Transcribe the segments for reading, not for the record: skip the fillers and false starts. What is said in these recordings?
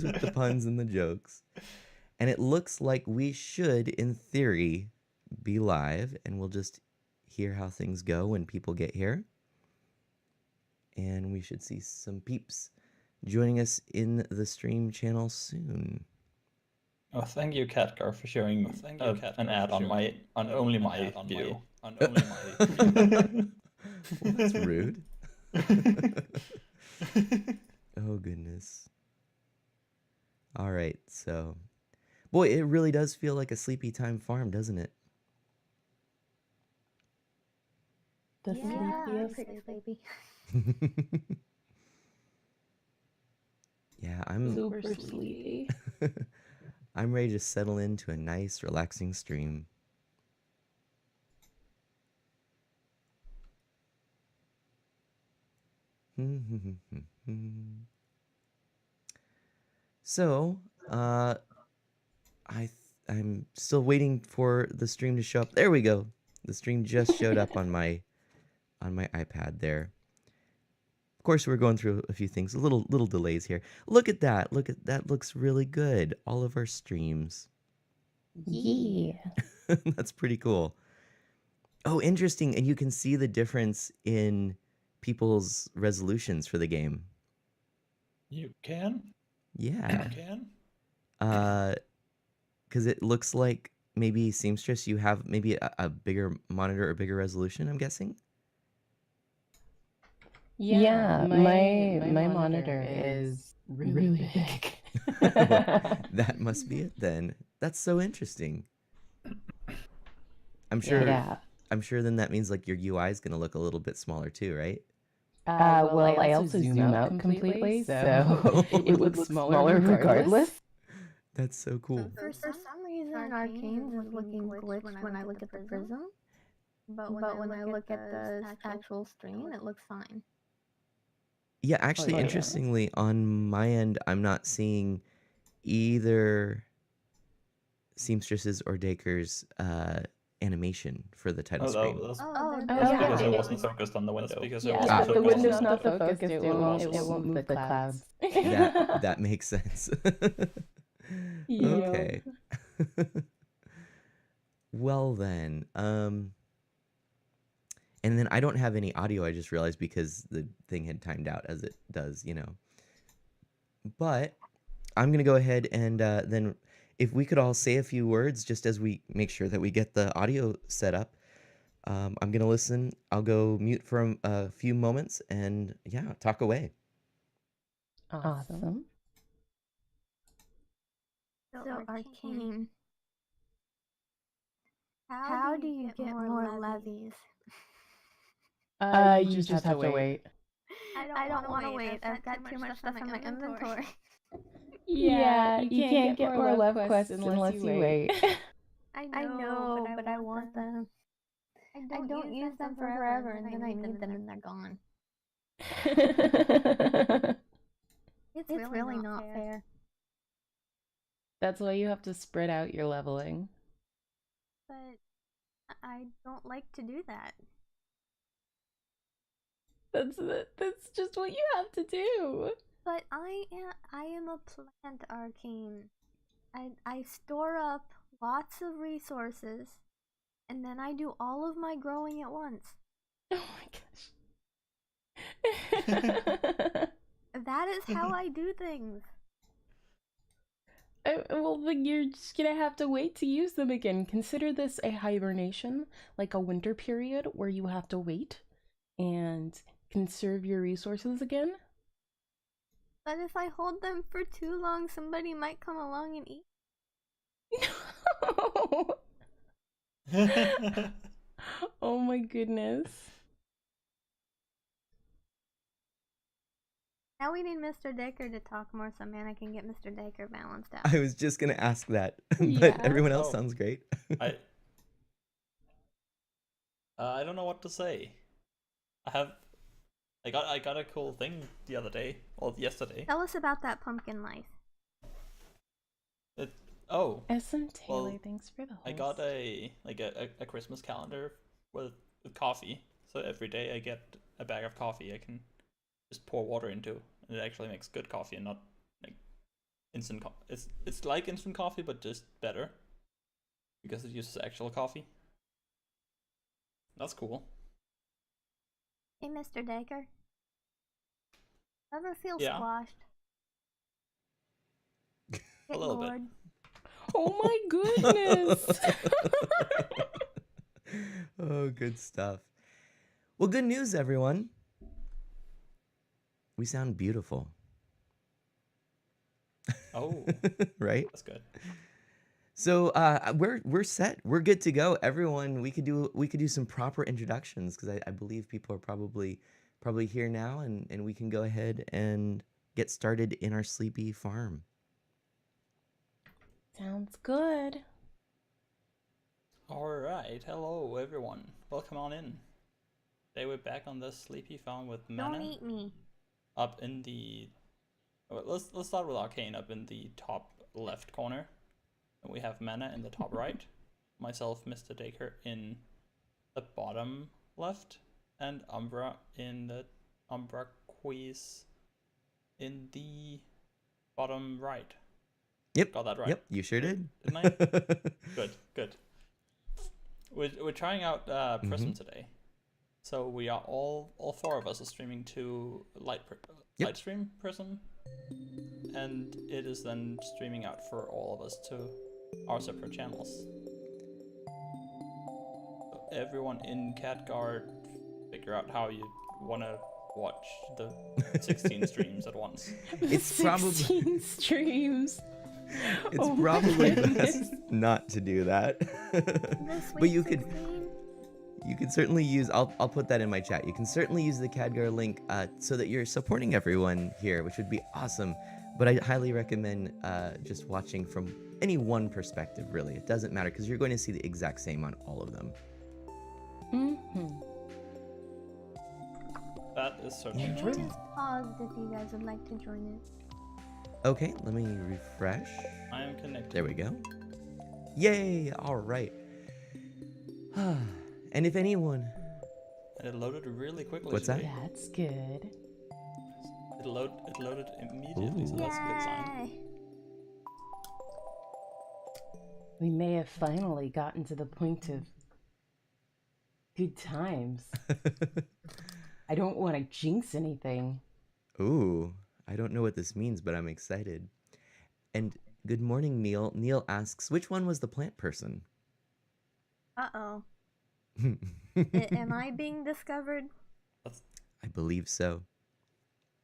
always with the puns and the jokes. And it looks like we should, in theory, be live, and we'll just hear how things go when people get here. And we should see some peeps joining us in the stream channel soon. Oh, thank you, Catcar, for showing an ad on only my view. Well, that's rude. Oh, goodness. All right, so... Boy, it really does feel like a sleepy time farm, doesn't it? The Yeah, sleepiest. pretty sleepy. Yeah, I'm Super sleepy. I'm ready to settle into a nice, relaxing stream. So, I'm still waiting for the stream to show up. There we go. The stream just showed up on my iPad there. Of course, we're going through a few things, little delays here. Look at that. Look at that. Looks really good. All of our streams. Yeah. That's pretty cool. Oh, interesting. And you can see the difference in people's resolutions for the game. You can? Yeah. You can? Because it looks like maybe Seamstress, you have maybe a bigger monitor or bigger resolution, I'm guessing? Yeah, my monitor is really big. That must be it then. That's so interesting. I'm sure. Yeah. I'm sure then that means like your UI is gonna look a little bit smaller too, right? Well, I also zoom out completely, so it looks smaller regardless. That's so cool. For some reason, Arcane's is looking glitched when I look at the prism, but when I look at the actual screen, it looks fine. Yeah, actually, yeah. interestingly, on my end, I'm not seeing either Seamstress's or Daker's animation for the title screen. That's yeah. because I wasn't focused on the window. Yeah, if the window's not focused, it won't move the clouds. That makes sense. Okay. Well then, and then I don't have any audio, I just realized, because the thing had timed out, as it does, you know. But I'm going to go ahead and then if we could all say a few words just as we make sure that we get the audio set up. I'm going to listen. I'll go mute for a few moments and, yeah, talk away. Awesome. So, Arcane, how do you get more levies? You just have to wait. I don't want to wait. I've got too much stuff in my inventory. Yeah, you can't get more love quests unless you wait. I know, but I want them. I don't use them for forever, and then I need them and they're gone. It's really not fair. That's why you have to spread out your leveling. But I don't like to do that. That's just what you have to do. But I am a plant, Arcane. I store up lots of resources, and then I do all of my growing at once. Oh my gosh. That is how I do things. Well, then you're just gonna have to wait to use them again. Consider this a hibernation, like a winter period where you have to wait and conserve your resources again. But if I hold them for too long, somebody might come along and eat. No. Oh my goodness. Now we need Mr. Daker to talk more so Mana can get Mr. Daker balanced out. I was just going to ask that, but Yeah. everyone else sounds great. I don't know what to say. I got a cool thing the other day, or yesterday. Tell us about that pumpkin life. SM Taylor, well, thanks for the host. I got a Christmas calendar with coffee. So every day I get a bag of coffee I can just pour water into, and it actually makes good coffee and not like it's like instant coffee, but just better because it uses actual coffee. That's cool. Hey, Mr. Decker. Ever feel Yeah. squashed? A Get little bit. bored? Oh my goodness. Oh, good stuff. Well, good news, everyone. We sound beautiful. Oh, Right? that's good. So we're set. We're good to go. Everyone, we could do some proper introductions because I believe people are probably here now, and we can go ahead and get started in our sleepy farm. Sounds good. All right, hello everyone. Welcome on in. Today we're back on the sleepy farm with Don't Mana eat me. up in the. Well, let's start with Arcane up in the top left corner. And we have Mana in the top right. Myself, Mr. Dacre, in the bottom left, and Umbra in the Umbra Quiz in the bottom right. Yep. Got that right. Yep, you sure did. Didn't I? Good. We're trying out Prism today, so we are all four of us are streaming to Lightstream Prism, and it is then streaming out for all of us to our separate channels. So everyone in Catguard, figure out how you want to watch the 16 streams at once. It's probably 16 streams. it's Oh my probably goodness. best not to do that. This But week you could 16? you can certainly use I'll put that in my chat. You can certainly use the Cadgar link so that you're supporting everyone here, which would be awesome. But I highly recommend just watching from any one perspective, really. It doesn't matter because you're going to see the exact same on all of them. That is certainly The true. game is paused if you guys would like to join it. Okay, let me refresh. I am connected. There we go. Yay! All right. And if anyone, And it loaded really quickly. What's that? today. That's good. It loaded immediately, so Ooh. that's a good sign. Yay! We may have finally gotten to the point of good times. I don't want to jinx anything. ooh, I don't know what this means, but I'm excited. And good morning, Neil. Neil asks, which one was the plant person? Uh-oh. Am I being discovered? I believe so.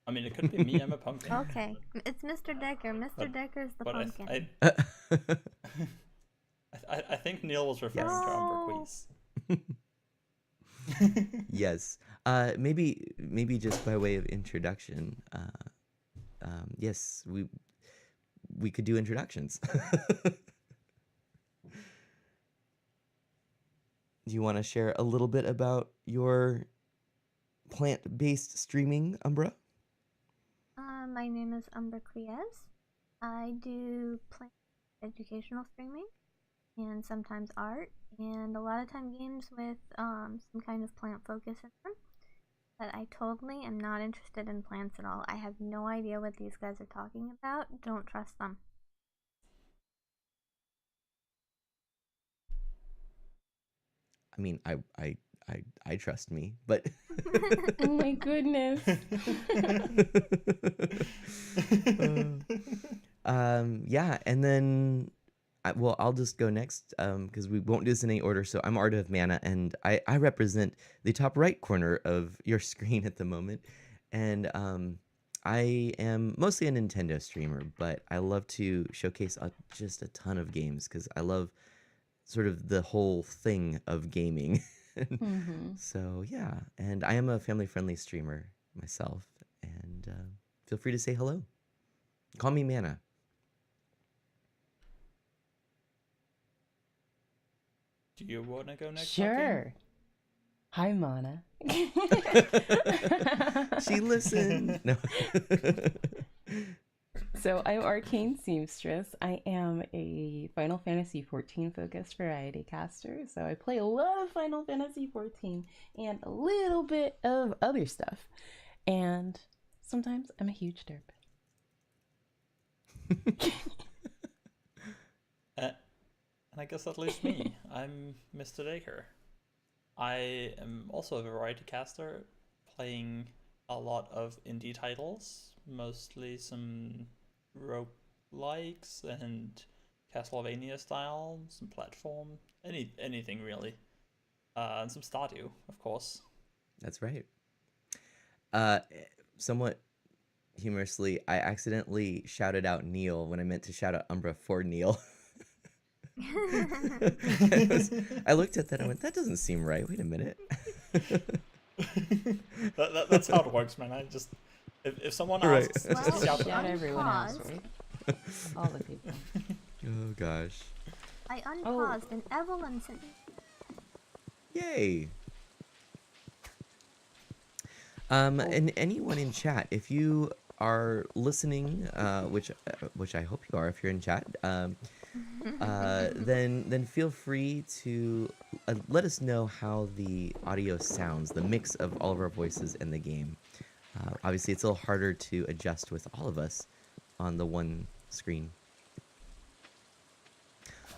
I mean, it could be me. I'm a pumpkin. Okay. It's Mr. Decker. Mr. Decker's the But pumpkin. I think Neil was referring to Umber No. Quiz. Yes. Maybe just by way of introduction. Yes, we could do introductions. Do you want to share a little bit about your plant-based streaming, Umbra? My name is Umbra Quiez. I do plant educational streaming and sometimes art and a lot of time games with some kind of plant focus in them. But I totally am not interested in plants at all. I have no idea what these guys are talking about. Don't trust them. I mean, I trust me, but Oh my goodness. yeah, and then I'll just go next because we won't do this in any order. So I'm Art of Mana, and I represent the top right corner of your screen at the moment, and I am mostly a Nintendo streamer, but I love to showcase just a ton of games because I love sort of the whole thing of gaming. So yeah, and I am a family-friendly streamer myself, and feel free to say hello. Call me Mana. Do you want to go next? Sure. Hi, Mana. She listened. No. So I'm Arcane Seamstress. I am a Final Fantasy XIV focused variety caster. So I play a lot of Final Fantasy XIV and a little bit of other stuff. And sometimes I'm a huge derp. And I guess that leaves me. I'm Mr. Dacre. I am also a variety caster, playing a lot of indie titles, mostly some roguelikes and Castlevania style, some platform, anything really. And some Stardew, of course. That's right. Uh, somewhat humorously, I accidentally shouted out Neil when I meant to shout out Umbra for Neil. I looked at that and I went, that doesn't seem right. Wait a minute. That's how it works, man. I just if someone Right. asks, Well, just shout Shout everyone else, unpaused. right? All the people. Oh gosh. I unpaused and Evelyn sent me. Yay. And anyone in chat, if you are listening, which I hope you are, if you're in chat, then feel free to let us know how the audio sounds, the mix of all of our voices in the game. Obviously, it's a little harder to adjust with all of us on the one screen.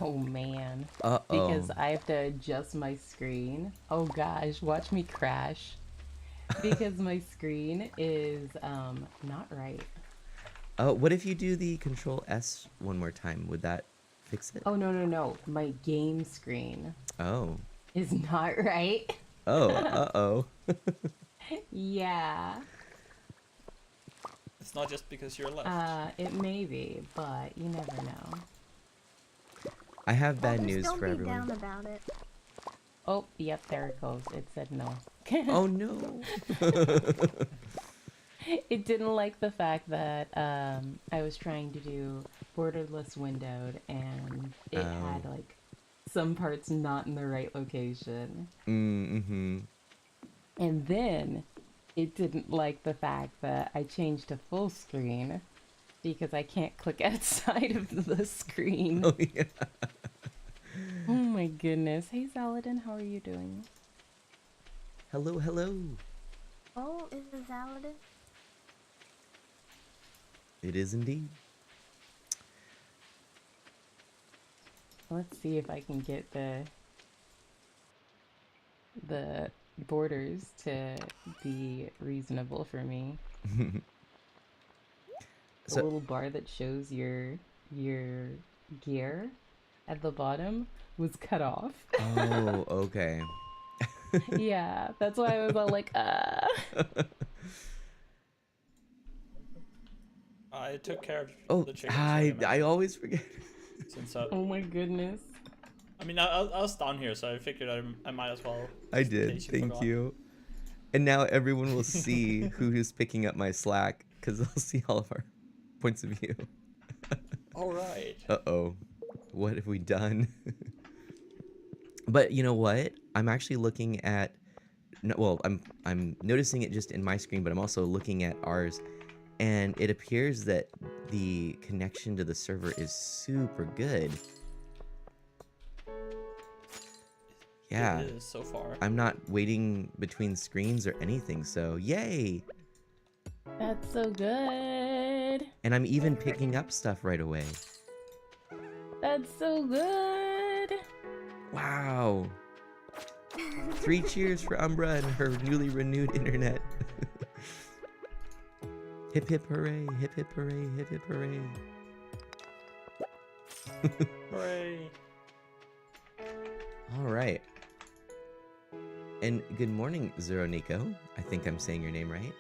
Oh man. Uh-oh. Because I have to adjust my screen. Oh gosh, watch me crash. Because my screen is not right. What if you do the Control S one more time? Would that fix it? Oh no. My game screen Oh. is not right. Oh, uh-oh. Yeah. It's not just because you're left. It may be, but you never know. I have Well, bad just news don't for be everyone. down about it. Oh, yep, there it goes. It said no. Oh no. It didn't like the fact that I was trying to do borderless windowed and it had like some parts not in the right location. Mm-hmm. And then it didn't like the fact that I changed to full screen because I can't click outside of the screen. Oh yeah. Oh my goodness. Hey Saladin, how are you doing? Hello, hello. Oh, is it Zaladin? It is indeed. Let's see if I can get the borders to be reasonable for me. The So little bar that shows your gear at the bottom was cut off. oh, okay. Yeah, that's why I was all like, I took care of Oh, the chickens for you, man. I always forget. Since oh my goodness. I mean, I was down here, so I figured I might as well. I just in did. case you Thank forgot. you. And now everyone will see who is picking up my slack because they'll see all of our points of view. All right. Uh-oh. What have we done? But you know what? I'm actually looking at well, I'm noticing it just in my screen, but I'm also looking at ours, and it appears that the connection to the server is super good. Yeah. It is so far. I'm not waiting between screens or anything, so yay! That's so good. And I'm even picking up stuff right away. That's so good. Wow. 3 cheers for Umbra and her newly renewed internet. Hip hip hooray, hip hip hooray, hip hip hooray. Hooray. All right. And good morning, Zero Nico. I think I'm saying your name right.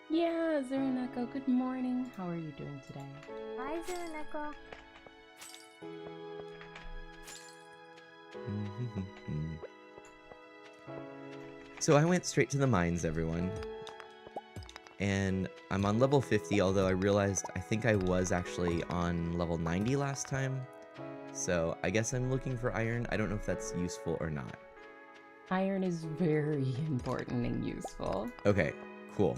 Yeah, Zeruneko, good morning. How are you doing today? Hi, Zuneko. So I went straight to the mines, everyone. And I'm on level 50, although I realized I think I was actually on level 90 last time. So I guess I'm looking for iron. I don't know if that's useful or not. Iron is very important and useful. Okay, cool.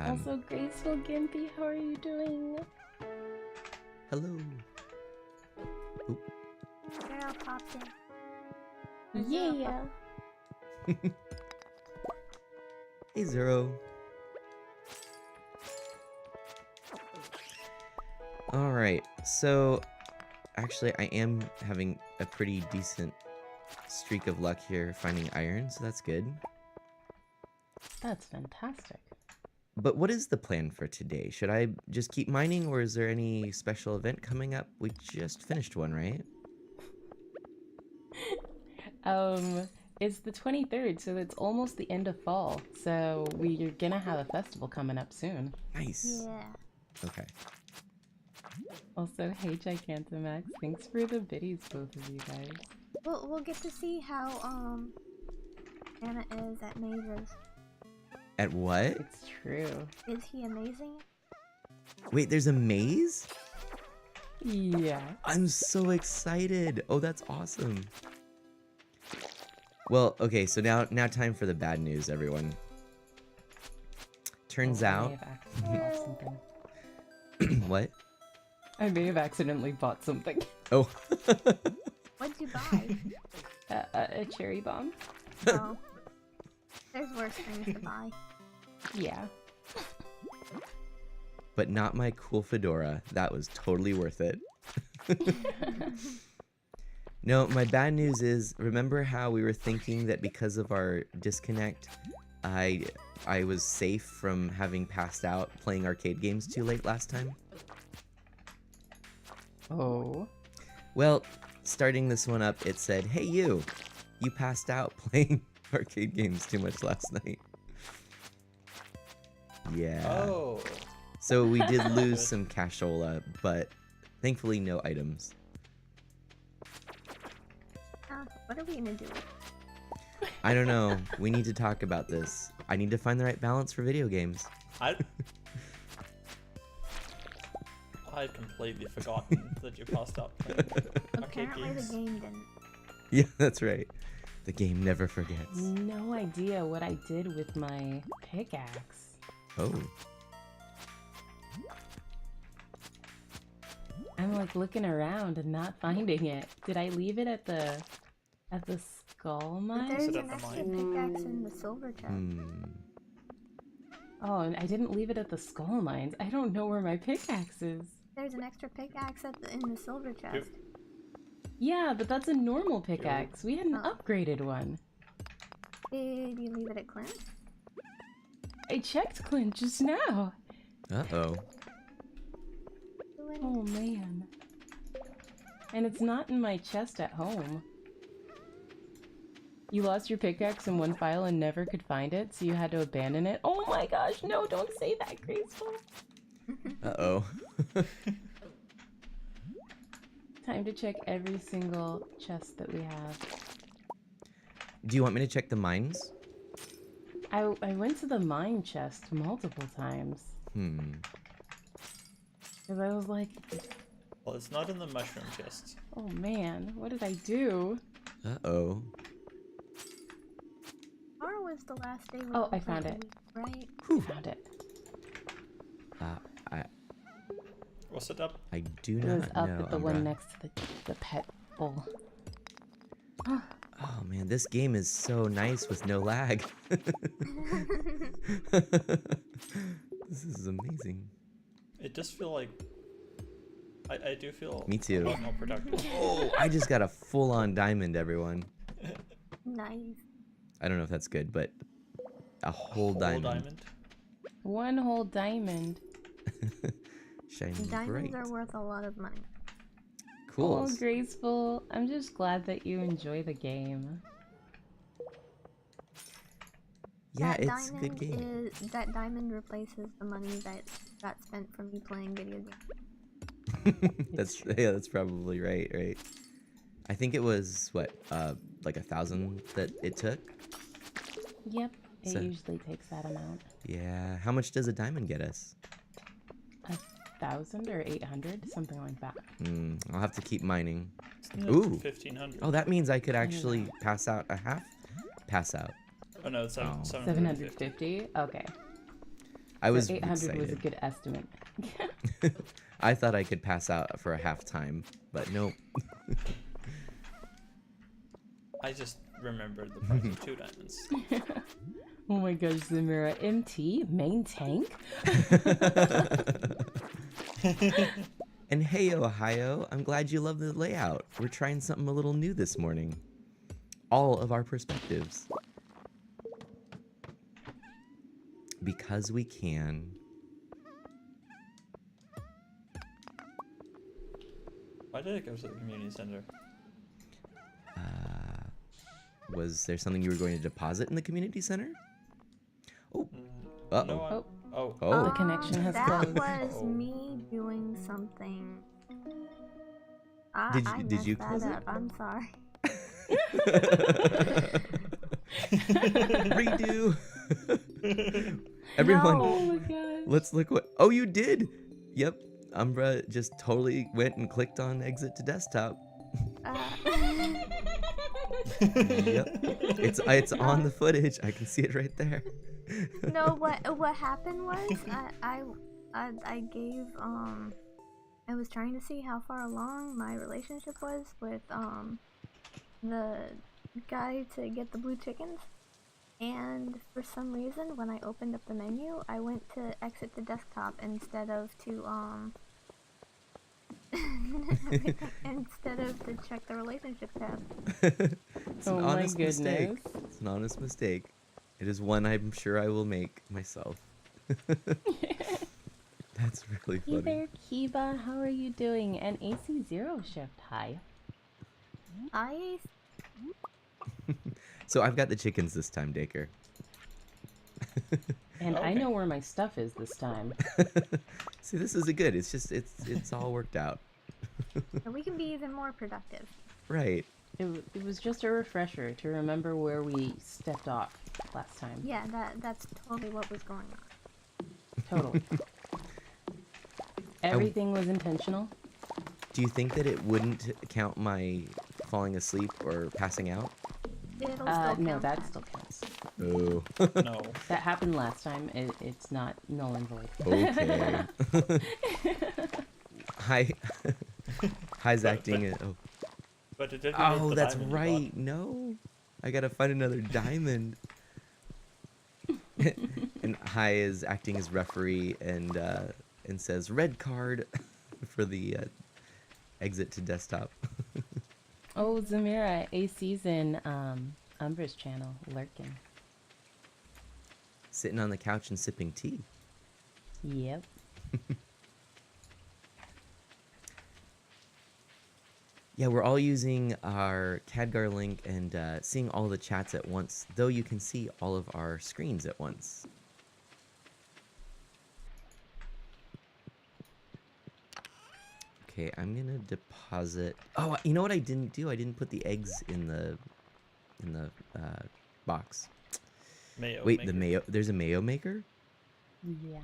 Also, Graceful Gimpy, how are you doing? Hello. Oop. Girl popped in. Yeah. Hey, Zero. All right. So, actually, I am having a pretty decent streak of luck here finding iron, so that's good. That's fantastic. But what is the plan for today? Should I just keep mining, or is there any special event coming up? We just finished one, right? It's the 23rd, so it's almost the end of fall. So we're gonna have a festival coming up soon. Nice. Yeah. Okay. Also, hey Gigantamax, thanks for the biddies, both of you guys. We'll get to see how Anna is at mazes. At what? It's true. Is he amazing? Wait, there's a maze? Yeah. I'm so excited. Oh, that's awesome. Well, okay, so now time for the bad news, everyone. Turns Oh, out... I may have accidentally bought something. What? I may have accidentally bought something. Oh. What'd you buy? A cherry bomb? Oh. There's worse things to buy. Yeah. But not my cool fedora. That was totally worth it. No, my bad news is, remember how we were thinking that because of our disconnect, I was safe from having passed out playing arcade games too late last time? Oh. Well, starting this one up, it said, hey you passed out playing arcade games too much last night. Yeah. Oh. So we did lose some cashola, but thankfully no items. What are we gonna do? I don't know. We need to talk about this. I need to find the right balance for video games. I'd completely forgotten that you passed out playing arcade Apparently games. the game didn't. Yeah, that's right. The game never forgets. No idea what I did with my pickaxe. Oh. I'm like looking around and not finding it. Did I leave it at the skull But mine? there's it at an the extra mine? pickaxe in the silver chest. Oh, and I didn't leave it at the skull mines. I don't know where my pickaxe is. There's an extra pickaxe in the silver chest. Yeah, but that's a normal pickaxe. We had an Oh. upgraded one. Did you leave it at Clint? I checked Clint just now. Uh-oh. Oh man. And it's not in my chest at home. You lost your pickaxe in one file and never could find it, so you had to abandon it? Oh my gosh, no, don't say that, Graceful. Uh-oh. Time to check every single chest that we have. Do you want me to check the mines? I went to the mine chest multiple times. Because I was like, Well, it's not in the mushroom chest. oh man, what did I do? Uh-oh. Tomorrow was the last day. Oh, I found it. Right? Found it. I Was it up? I do It not was up know. at the Umbra. one next to the pet bowl. Oh man, this game is so nice with no lag. This is amazing. It does feel like... I do feel Me too. a lot more productive. Oh, I just got a full-on diamond, everyone. Nice. I don't know if that's good, but a whole diamond. One whole diamond. Shining Diamonds bright. are worth a lot of money. Cool. Oh, Graceful. I'm just glad that you enjoy the game. Yeah, That it's a good game. That diamond replaces the money that got spent from me playing video games. That's probably right. I think it was what, like 1,000 that it took? Yep, it So- usually takes that amount. Yeah. How much does a diamond get us? 1,000 or 800, something like that. I'll have to keep mining. Isn't it Ooh. 1,500. Oh, that means I could actually pass out a half? Pass out. Oh no, it's Oh. 750? Okay. I was so 800 excited. was a good estimate. I thought I could pass out for a half time, but nope. I just remembered the price of 2 diamonds. Oh my gosh, Zamira. MT? Main tank? And hey, Ohio, I'm glad you love the layout. We're trying something a little new this morning. All of our perspectives. Because we can. Why did it go to the community center? Was there something you were going to deposit in the community center? Oh, No, uh-oh. oh. Oh. The connection has that closed. was Oh. me doing something. Did I you- did you messed close that it? up. I'm sorry. Redo. Everyone, Oh my gosh. let's look what. Oh, you did. Yep. Umbra just totally went and clicked on exit to desktop. Yep. It's on the footage. I can see it right there. No, what happened was I gave I was trying to see how far along my relationship was with the guy to get the blue chickens, and for some reason when I opened up the menu I went to exit the desktop instead of to check the relationship tab. It's an Oh my honest mistake. goodness. It's an honest mistake. It is one I'm sure I will make myself. That's really Hey funny. there, Kiba. How are you doing? And AC Zero Shift, hi. I So I've got the chickens this time, Daker. And I Okay. know where my stuff is this time. See, this is a good. It's just it's all worked out. we can be even more productive. Right. It was just a refresher to remember where we stepped off last time. Yeah, that's totally what was going on. Totally. Everything was intentional. Do you think that it wouldn't count my falling asleep or passing out? It'll still No, count that still counts. Oh. No. That happened last time. It's not null and void. Okay. Hi. Hi's acting. Oh. But it didn't remove Oh, the that's diamond you right. No. I gotta find another diamond. And Hi is acting as referee and says red card for the exit to desktop. Oh, Zamira, AC's in Umbra's channel, lurking. Sitting on the couch and sipping tea. Yep. Yeah, we're all using our Khadgar link and seeing all the chats at once, though you can see all of our screens at once. Okay, I'm gonna deposit. Oh, you know what I didn't do? I didn't put the eggs in the box. Mayo Wait, maker. the mayo. There's a mayo maker. Yeah.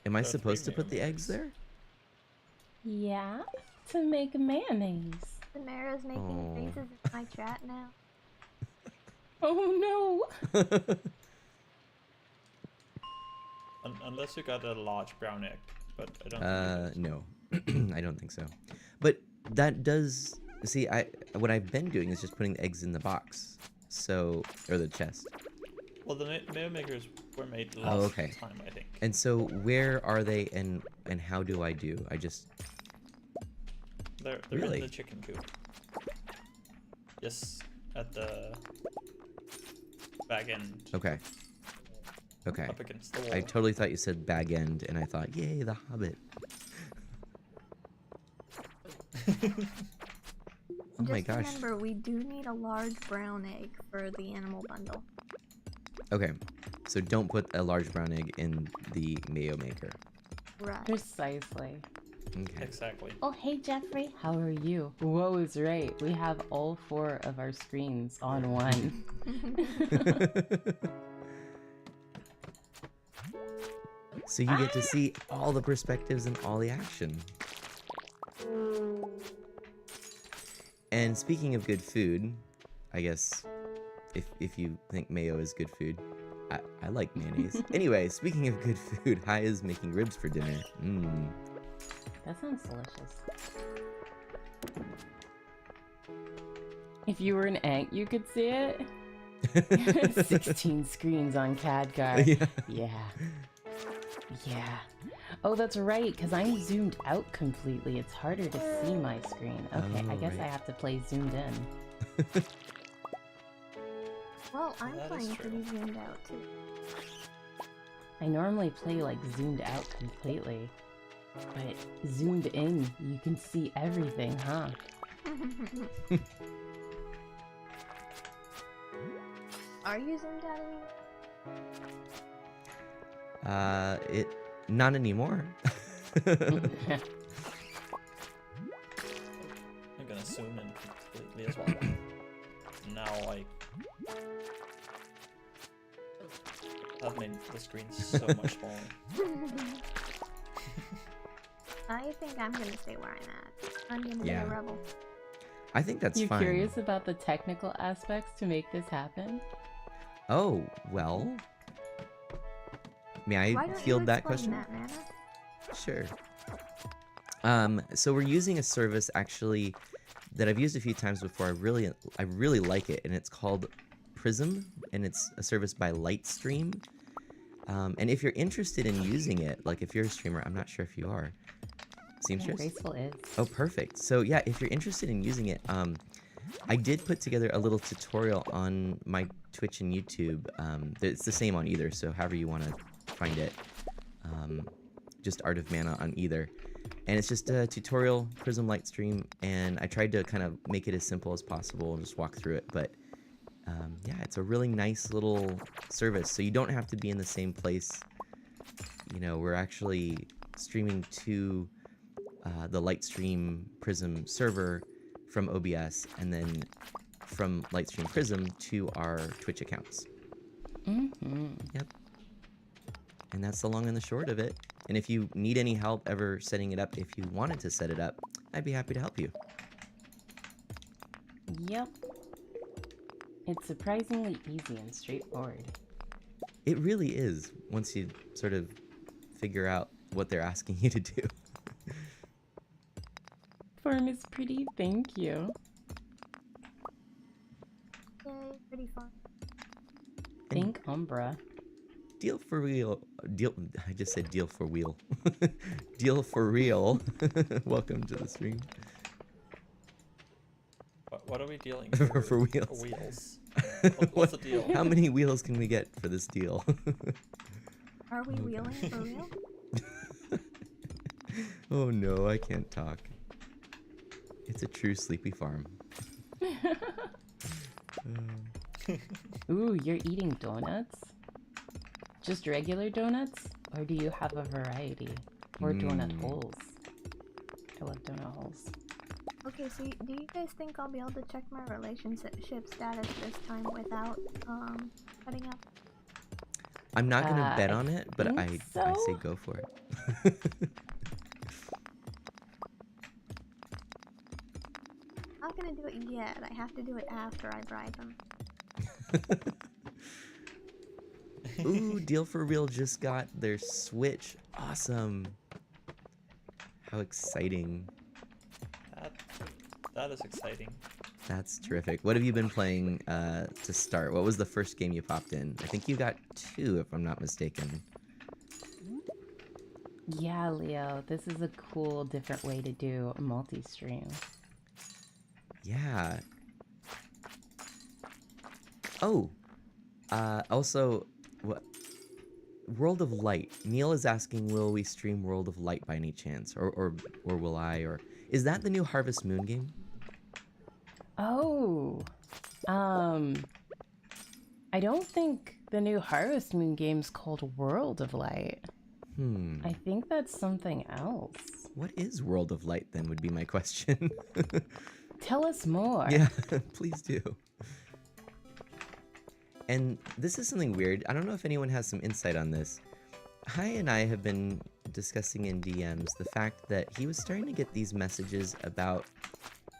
Am I There are supposed to three put the mayo eggs makers. there? Yeah. To make mayonnaise. Samara's making Oh. faces in my chat now. Oh no. Unless you got a large brown egg, but I don't think you No, I don't think so. But that does. See, what I've been doing is just putting the eggs in the box, so or the chest. Well, the mayo makers were made last Oh, okay. time, I think. And so where are they, and how do I do? I just They're Really? in the chicken coop. Yes, at the back end, okay. Okay. up against the wall. I totally thought you said bag end, and I thought, yay, the Hobbit. Oh Just my gosh. remember, we do need a large brown egg for the animal bundle. Okay, so don't put a large brown egg in the mayo maker. Right. Precisely. Okay. Exactly. Oh, hey Jeffrey. How are you? Whoa is right. We have all 4 of our screens on one. So you get to see all the perspectives and all the action. And speaking of good food, I guess if you think mayo is good food, I like mayonnaise. Anyway, speaking of good food, Hi is making ribs for dinner. Mmm. That sounds delicious. If you were an ant, you could see it. 16 screens on Khadgar. Yeah. Yeah. Yeah. Oh, that's right, because I'm zoomed out completely. It's harder to see my screen. Okay, I Oh, guess I right. have to play zoomed in. Well, I'm That is playing true. pretty zoomed out too. I normally play like zoomed out completely. But zoomed in, you can see everything, huh? Are you zoomed out anymore? Not anymore. I'm gonna zoom in completely as well. Now I've made the screen so much smaller. I think I'm gonna stay where I'm at. I'm gonna be Yeah. a rebel. I think that's You're fine. curious about the technical aspects to make this happen? Oh, well. May Why I don't you field that explain question? that, Nana? Sure. So we're using a service actually that I've used a few times before. I really like it, and it's called Prism, and it's a service by Lightstream. And if you're interested in using it, like if you're a streamer, I'm not sure if you are. Seamstress? Graceful is. Oh, perfect. So yeah, if you're interested in using it, I did put together a little tutorial on my Twitch and YouTube. It's the same on either, so however you want to find it. Just Art of Mana on either. And it's just a tutorial, Prism Lightstream, and I tried to kind of make it as simple as possible and just walk through it. But yeah, it's a really nice little service, so you don't have to be in the same place. You know, we're actually streaming to the Lightstream Prism server from OBS, and then from Lightstream Prism to our Twitch accounts. Mm-hmm. Yep. And that's the long and the short of it. And if you need any help ever setting it up, if you wanted to set it up, I'd be happy to help you. Yep. It's surprisingly easy and straightforward. It really is, once you sort of figure out what they're asking you to do. Form is pretty, thank you. Yay, pretty fun. And Thank Umbra. deal for real. I just said deal for wheel. Deal for real. Welcome to the stream. What are we dealing For wheels. Wheels. What's the deal? How many wheels can we get for this deal? Are we wheeling for real? Oh no, I can't talk. It's a true sleepy farm. Ooh, you're eating donuts? Just regular donuts? Or do you have a variety? Or donut holes? I love donut holes. Okay, so do you guys think I'll be able to check my relationship status this time without cutting up? I'm not gonna bet I on it, but think I say so. go for it. I'm not gonna do it yet. I have to do it after I bribe him. Ooh, Deal for Real just got their Switch. Awesome. How exciting. That is exciting. That's terrific. What have you been playing to start? What was the first game you popped in? I think you got 2, if I'm not mistaken. Yeah, Leo, this is a cool, different way to do a multi-stream. Yeah. Oh. Also, what? World of Light. Neil is asking, will we stream World of Light by any chance? Or will I? Or is that the new Harvest Moon game? Oh, I don't think the new Harvest Moon game's called World of Light. I think that's something else. What is World of Light then would be my question. Tell us more. Yeah, please do. And this is something weird. I don't know if anyone has some insight on this. Hi and I have been discussing in DMs the fact that he was starting to get these messages about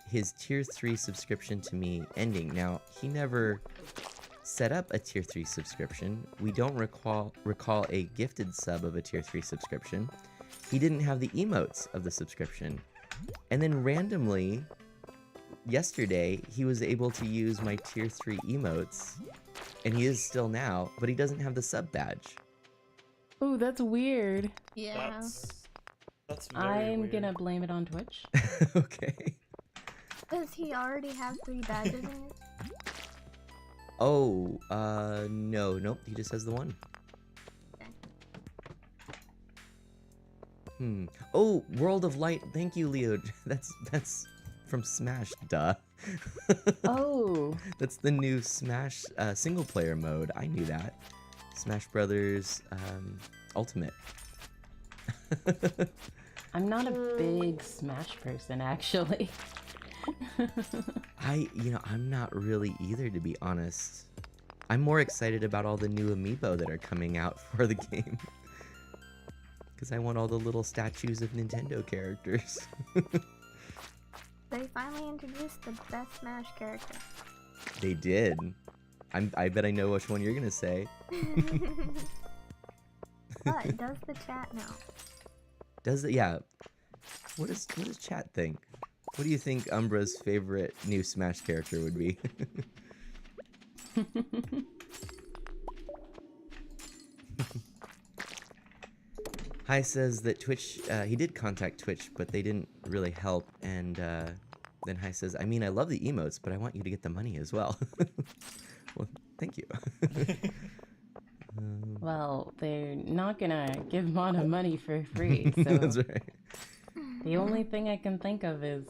his tier 3 subscription to me ending. Now, he never set up a tier 3 subscription. We don't recall a gifted sub of a tier 3 subscription. He didn't have the emotes of the subscription. And then randomly, yesterday, he was able to use my tier 3 emotes, and he is still now, but he doesn't have the sub badge. Ooh, that's weird. Yeah. That's very I'm weird. gonna blame it on Twitch. Okay. Does he already have 3 badges in his? Oh, no, nope. He just has the one. Oh, World of Light. Thank you, Leo. That's from Smash. Duh. Oh, That's the new Smash single player mode. I knew that. Smash Brothers Ultimate. I'm not a big Smash person, actually. I'm not really either, to be honest. I'm more excited about all the new amiibo that are coming out for the game. Because I want all the little statues of Nintendo characters. They finally introduced the best Smash character. They did. I bet I know which one you're gonna say. But does the chat know? Does it? Yeah. What does chat think? What do you think Umbra's favorite new Smash character would be? Hi says that Twitch, he did contact Twitch, but they didn't really help. And then Hi says, I mean, I love the emotes, but I want you to get the money as well. Well, thank you. Well, they're not gonna give Mana money for free, so That's right. the only thing I can think of is,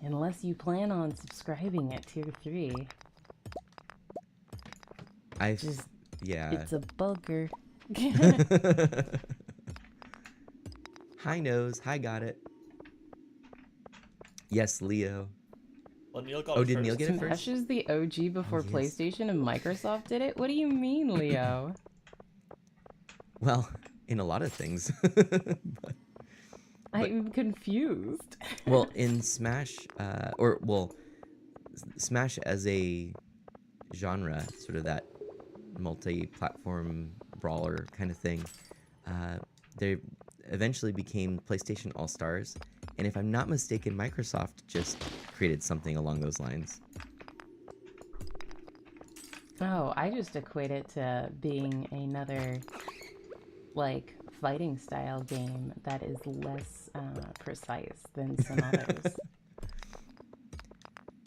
unless you plan on subscribing at tier 3, just yeah. it's a bugger. Hi Nose, hi got it. Yes, Leo. Well, Neil got Oh, it did first. Neil get it Smash first? is the OG before yes. PlayStation and Microsoft did it? What do you mean, Leo? Well, in a lot of things. But- I'm confused. well, in Smash, Smash as a genre, sort of that multi-platform brawler kind of thing, they eventually became PlayStation All-Stars, and if I'm not mistaken, Microsoft just created something along those lines. Oh, I just equate it to being another, like, fighting style game that is less precise than some others.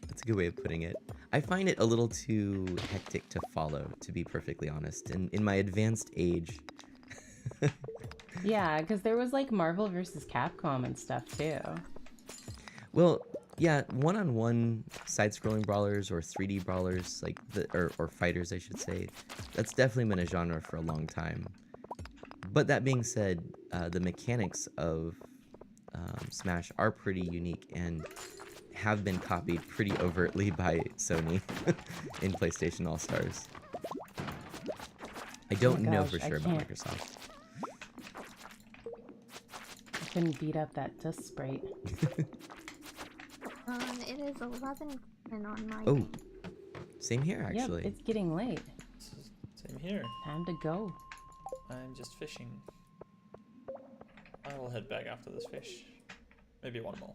That's a good way of putting it. I find it a little too hectic to follow, to be perfectly honest. And in my advanced age. Yeah, because there was like Marvel vs. Capcom and stuff too. Well, yeah, one-on-one side-scrolling brawlers or 3D brawlers, like or fighters, I should say. That's definitely been a genre for a long time. But that being said, the mechanics of Smash are pretty unique and have been copied pretty overtly by Sony in PlayStation All-Stars. I don't know gosh, for I sure about can't. Microsoft. I couldn't beat up that dust sprite. It is 11:10 on my Oh, thing. same here actually. Yep, it's getting late. Same here. Time to go. I'm just fishing. I will head back after this fish. Maybe one more.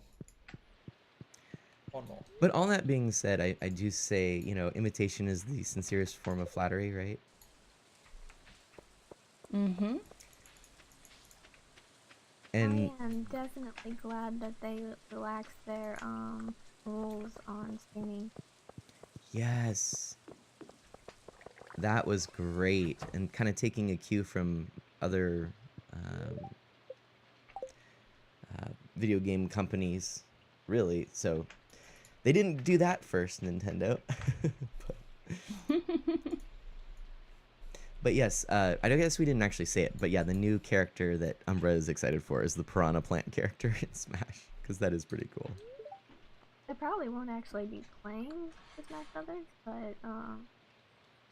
One more. But all that being said, I do say, imitation is the sincerest form of flattery, right? Mm-hmm. And I am definitely glad that they relaxed their rules on streaming. yes, that was great. And kind of taking a cue from other video game companies, really. So they didn't do that first, Nintendo. But yes, I guess we didn't actually say it, but yeah, the new character that Umbra is excited for is the Piranha Plant character in Smash, because that is pretty cool. I probably won't actually be playing the Smash Brothers, but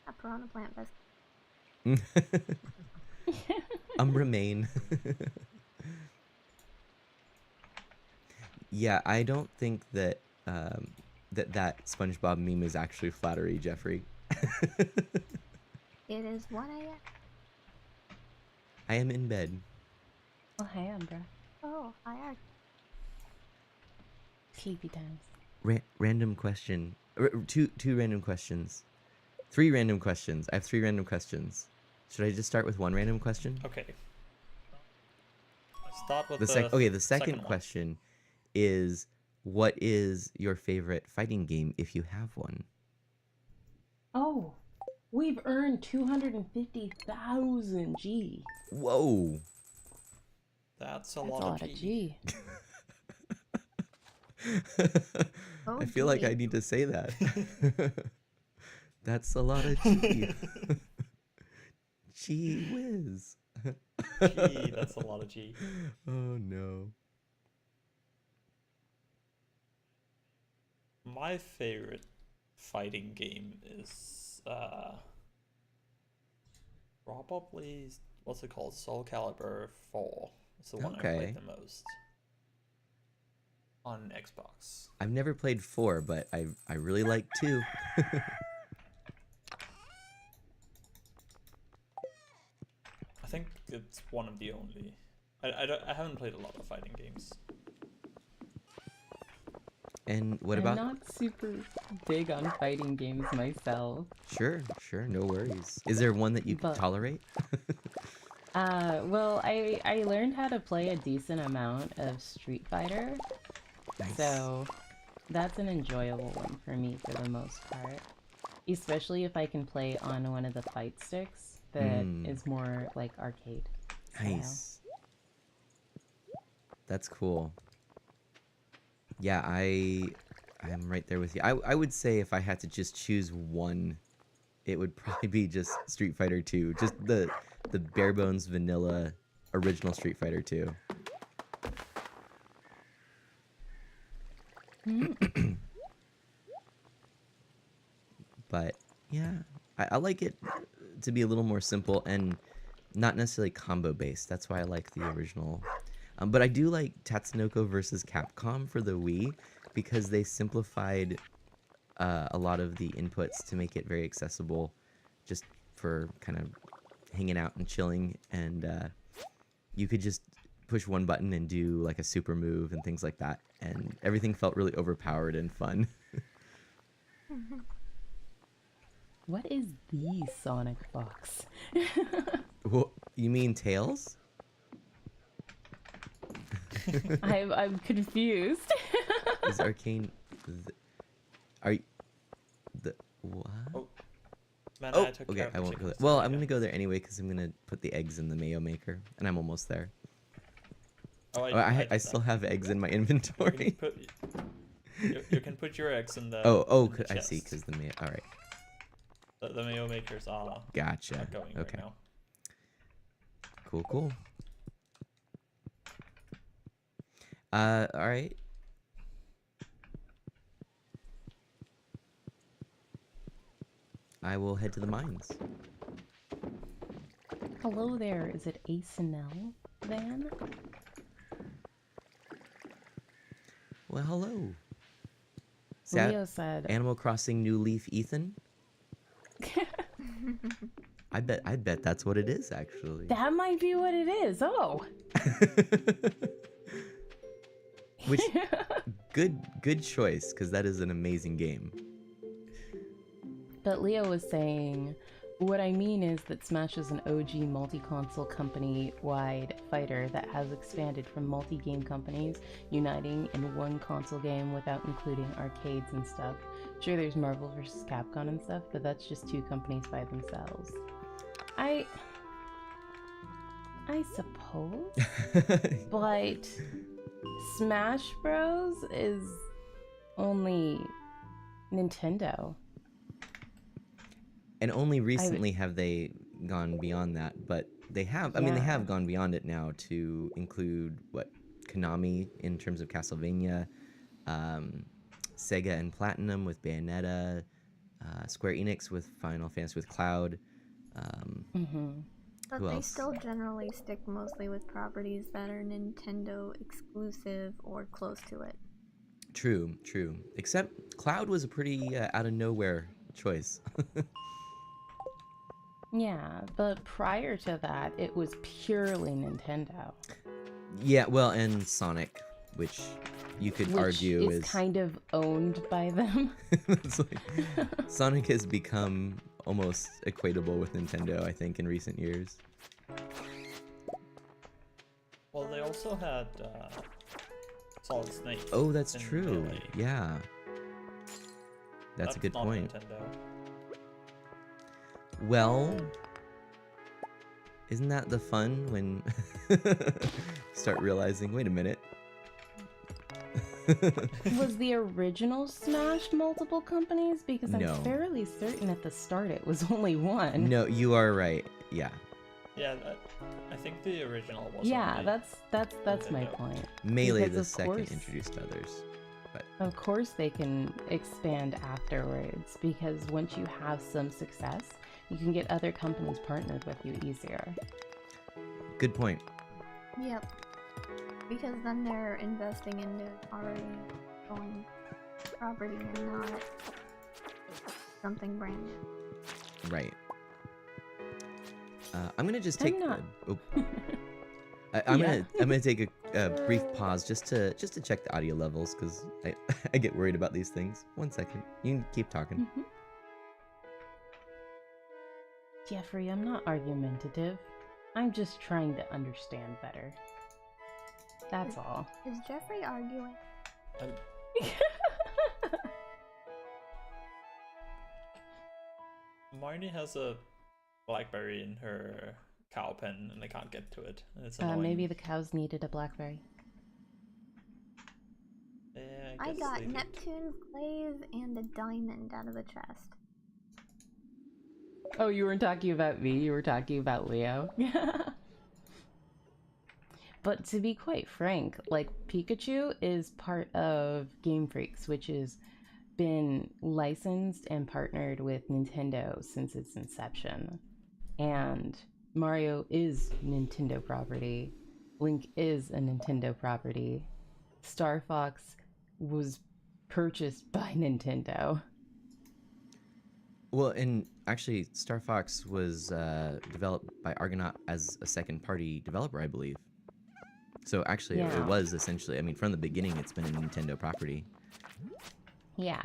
a Piranha Plant best. Umbra main. Yeah, I don't think that that SpongeBob meme is actually flattery, Jeffrey. It is 1 a.m. I am in bed. Well, hey, Umbra. Oh, I are. Sleepy times. Random question. Two random questions. 3 random questions. I have 3 random questions. Should I just start with one random question? Okay. Start with The second one. question is, what is your favorite fighting game if you have one? Oh, we've earned 250,000 G. Whoa. That's a That's lot a of lot of G. G. Oh, I feel like I gee. need to say that. That's a lot of G. Gee whiz. G, that's a lot of G. Oh no. My favorite fighting game is probably, what's it called? Soul Calibur 4. It's the one I Okay. played the most on Xbox. I've never played 4, but I really like 2. I think it's one of the only. I haven't played a lot of fighting games. And what I'm about? not super big on fighting games myself. Sure, no worries. Is there one that you can But- tolerate? Well, I learned how to play a decent amount of Street Fighter, Nice. so that's an enjoyable one for me for the most part. Especially if I can play on one of the fight sticks that is more like arcade style. Nice. That's cool. Yeah, I'm right there with you. I would say if I had to just choose one, it would probably be just Street Fighter 2. Just the bare bones vanilla original Street Fighter 2. But yeah, I like it to be a little more simple and not necessarily combo based. That's why I like the original. But I do like Tatsunoko versus Capcom for the Wii because they simplified a lot of the inputs to make it very accessible, just for kind of hanging out and chilling. And you could just push one button and do like a super move and things like that, and everything felt really overpowered and fun. What is the Sonic Fox? Well, you mean Tails? I'm confused. Is Arcane? Are you the what? Oh, man, Oh, I took okay. care of I the won't go there. chickens. Well, There I'm you gonna go there anyway because I'm gonna put the eggs in the mayo maker, and I'm almost there. Oh, Oh, I did still that. have eggs in my You can inventory. put, you can put your eggs in the. Oh, in the I see. chest. Because the mayo. All right, The mayo makers are gotcha. going Okay, right now. cool. All right. I will head to the mines. Hello there, is it Asenel Van? Well, hello. Sa- Leo said, Animal Crossing New Leaf Ethan. I bet that's what it is actually. that might be what it is. Oh. Which good choice, because that is an amazing game. But Leo was saying, what I mean is that Smash is an OG multi-console company-wide fighter that has expanded from multi-game companies uniting in one console game without including arcades and stuff. Sure, there's Marvel vs. Capcom and stuff, but that's just two companies by themselves. I suppose, but Smash Bros. Is only Nintendo. And only recently have they gone beyond that, but they have. I mean, they Yeah. have gone beyond it now to include what Konami in terms of Castlevania, Sega and Platinum with Bayonetta, Square Enix with Final Fantasy with Cloud. But Who they else? still generally stick mostly with properties that are Nintendo exclusive or close to it. True. Except Cloud was a pretty out of nowhere choice. Yeah, but prior to that, it was purely Nintendo. Yeah, well, and Sonic, which you could Which argue is is kind of owned by them. it's like, Sonic has become almost equatable with Nintendo, I think, in recent years. Well, they also had Solid Snake. Oh, that's in true. Melee. Yeah. That's a good not point. Nintendo. Well, isn't that the fun when start realizing, wait a minute. Was the original Smash multiple companies? Because No. I'm fairly certain at the start it was only one. No, you are right. Yeah. Yeah, I think the original was. Yeah, only that's my Nintendo. point. Melee Because the of second course- introduced others. Of course they can expand afterwards, because once you have some success, you can get other companies partnered with you easier. Good point. Yep. Because then they're investing into already going property and not something brand new. Right. I'm gonna just I'm take. not- I'm Yeah. gonna take a brief pause just to check the audio levels because I get worried about these things. 1 second. You can keep talking. Mhm. Jeffrey, I'm not argumentative. I'm just trying to understand better. That's all. Is Jeffrey arguing? Um, Marnie has a blackberry in her cow pen and I can't get to it. And it's annoying. Maybe the cows needed a blackberry. Yeah, I guess got they did. Neptune, Clave, and a diamond out of a chest. Oh, you weren't talking about me, you were talking about Leo. But to be quite frank, like, Pikachu is part of Game Freaks, which has been licensed and partnered with Nintendo since its inception. And Mario is Nintendo property. Link is a Nintendo property. Star Fox was purchased by Nintendo. Well, and actually, Star Fox was developed by Argonaut as a second-party developer, I believe. So actually, Yeah. it was essentially. I mean, from the beginning, it's been a Nintendo property. Yeah.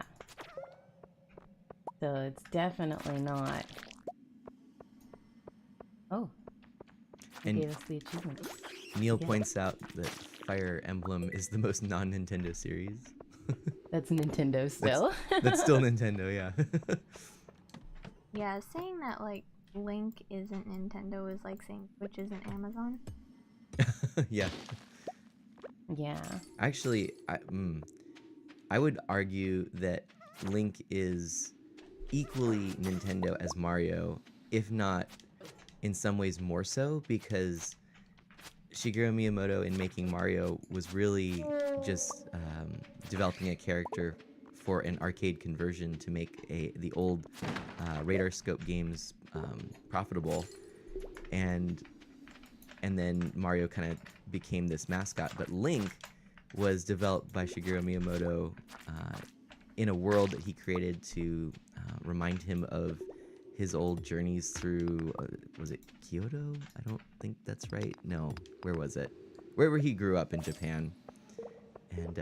So it's definitely not. Oh. He And gave us the achievement. Neil Yeah. points out that Fire Emblem is the most non-Nintendo series. That's Nintendo still. That's still Nintendo, yeah. Yeah, saying that like Link isn't Nintendo is like saying Twitch isn't Amazon. Yeah. Yeah. Actually, I would argue that Link is equally Nintendo as Mario, if not in some ways more so, because Shigeru Miyamoto in making Mario was really just developing a character for an arcade conversion to make the old radar scope games profitable, and then Mario kind of became this mascot. But Link was developed by Shigeru Miyamoto in a world that he created to remind him of his old journeys through, was it Kyoto? I don't think that's right. No, where was it? Wherever he grew up in Japan. And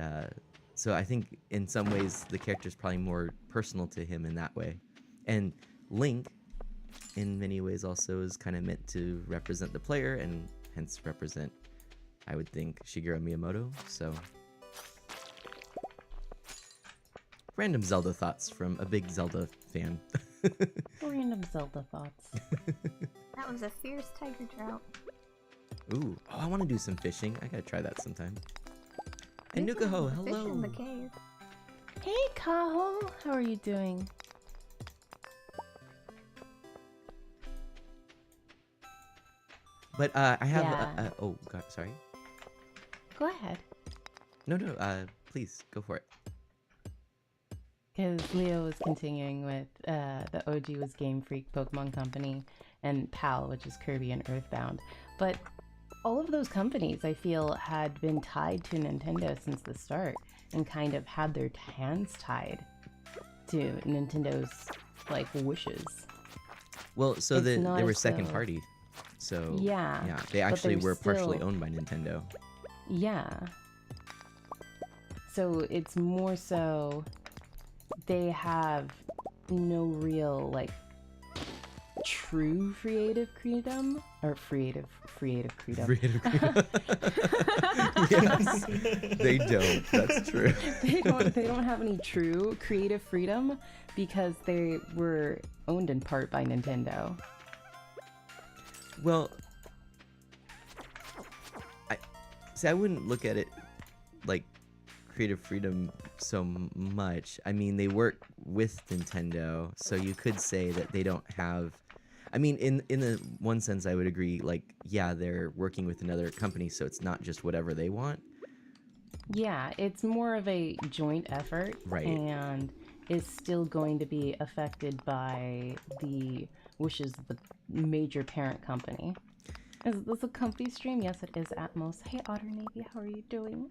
so I think in some ways the character's probably more personal to him in that way. And Link, in many ways, also is kind of meant to represent the player and hence represent, I would think, Shigeru Miyamoto. So random Zelda thoughts from a big Zelda fan. Random Zelda thoughts. That was a fierce tiger trout. Ooh, oh, I want to do some fishing. I gotta try that sometime. And You can Nukaho, fish hello. in the cave. Hey, Kaho. How are you doing? But I have. Yeah. Oh God, sorry. Go ahead. No, please go for it. Because Leo was continuing with the OG was Game Freak Pokemon Company and PAL, which is Kirby and Earthbound. But all of those companies, I feel, had been tied to Nintendo since the start and kind of had their hands tied to Nintendo's, like, wishes. Well, so It's they not were as second though- party. So Yeah, yeah, they but actually they're were partially still- owned by Nintendo. Yeah. So it's more so they have no real, like, true creative freedom or creative freedom. Creative freedom. Yes, they don't. That's true. They don't have any true creative freedom because they were owned in part by Nintendo. Well, I wouldn't look at it like creative freedom so much. I mean, they work with Nintendo, so you could say that they don't have. I mean, in the one sense, I would agree. Like, yeah, they're working with another company, so it's not just whatever they want. Yeah, it's more of a joint effort, Right. and is still going to be affected by the wishes of the major parent company. Is this a comfy stream? Yes, it is, Atmos. Hey, Otter Navy, how are you doing?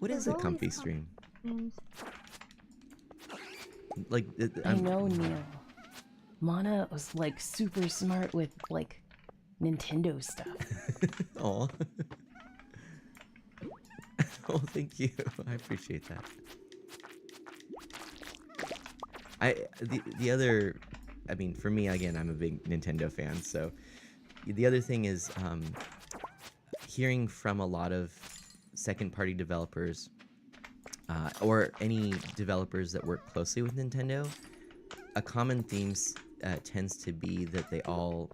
What is There's a always comfy stream? Streams. Like, I know, Neil. Mana was like super smart with like Nintendo stuff. Aw. Oh, thank you. I appreciate that. The other, I mean, for me, again, I'm a big Nintendo fan, so the other thing is hearing from a lot of second-party developers or any developers that work closely with Nintendo, a common theme tends to be that they all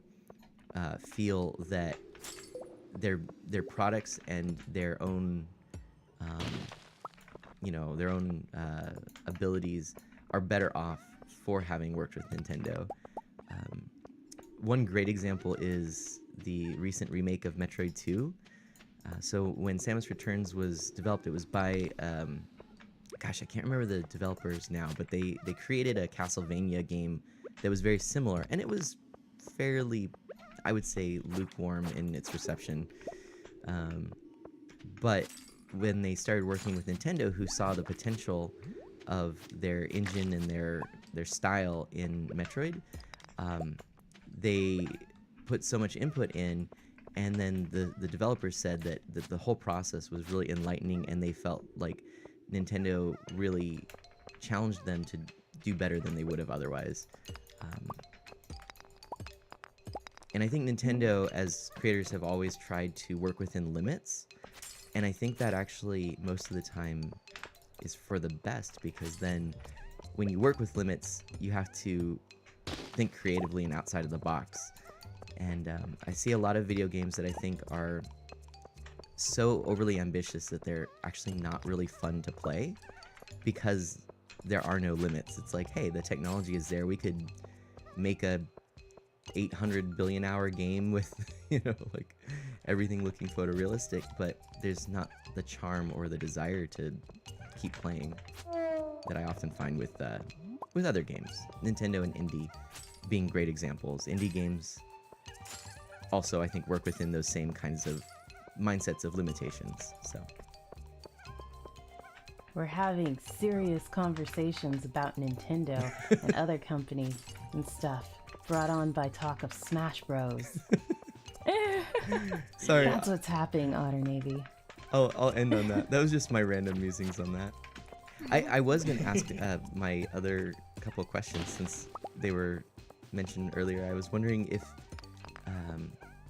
feel that their products and their own their own abilities are better off for having worked with Nintendo. One great example is the recent remake of Metroid 2. So when Samus Returns was developed, it was by gosh, I can't remember the developers now, but they created a Castlevania game that was very similar, and it was fairly, I would say, lukewarm in its reception. But when they started working with Nintendo, who saw the potential of their engine and their style in Metroid, they put so much input in, and then the developers said that the whole process was really enlightening, and they felt like Nintendo really challenged them to do better than they would have otherwise. And I think Nintendo, as creators, have always tried to work within limits, and I think that actually most of the time is for the best, because then when you work with limits, you have to think creatively and outside of the box. And I see a lot of video games that I think are so overly ambitious that they're actually not really fun to play because there are no limits. It's like, hey, the technology is there. We could make a 800 billion hour game with, like everything looking photorealistic, but there's not the charm or the desire to keep playing that I often find with other games. Nintendo and indie being great examples. Indie games also, I think, work within those same kinds of mindsets of limitations. So We're having serious conversations about Nintendo and other companies and stuff, brought on by talk of Smash Bros. sorry. That's what's happening, Otter Navy. I'll end on that. That was just my random musings on that. I was going to ask my other couple of questions since they were mentioned earlier. I was wondering if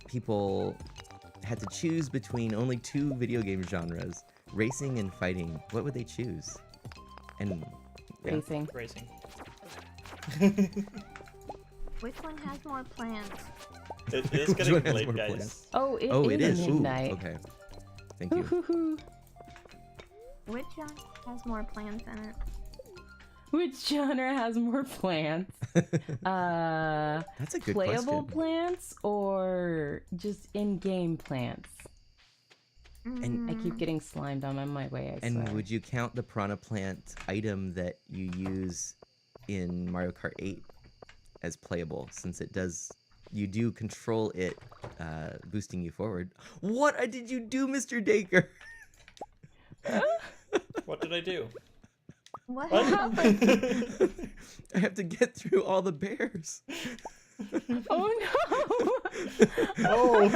people had to choose between only two video game genres, racing and fighting. What would they choose? And yeah. Racing. Which one has more plans? It is Which getting one has late, more guys. plans? Oh, it is. Ooh, midnight. okay. Thank you. Hoo-hoo-hoo. Which genre has more plans in it? Which genre has more plants? That's a good Playable question. plants or just in-game plants? And I keep getting slimed. I'm on my way, I swear. And would you count the Piranha Plant item that you use in Mario Kart 8 as playable, since it does, you do control it boosting you forward? What did you do, Mr. Dacre? What did I do? What What? happened? I have to get through all the bears. Oh no! Oh!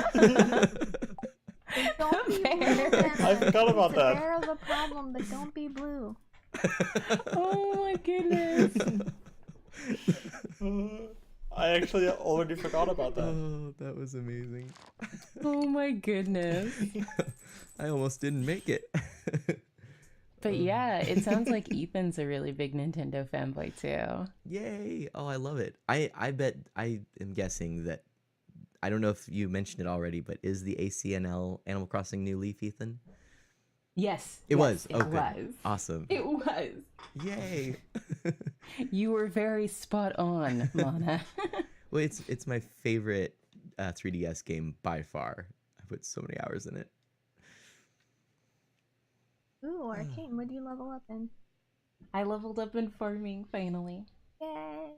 Don't be blue, Bear. Dennis. I forgot about It's that. a bear of a problem, but don't be blue. Oh my goodness! I actually already forgot about that. Oh, that was amazing. Oh my goodness. I almost didn't make it. But yeah, it sounds like Ethan's a really big Nintendo fanboy too. Yay! Oh, I love it. I bet I am guessing that I don't know if you mentioned it already, but is the ACNL Animal Crossing New Leaf, Ethan? Yes. It was. It Oh, good. was. Awesome. It was. Yay! You were very spot on, Mana. Well, it's my favorite 3DS game by far. I put so many hours in it. Ooh, Arcane, what do you level up in? I leveled up in farming finally. Yay!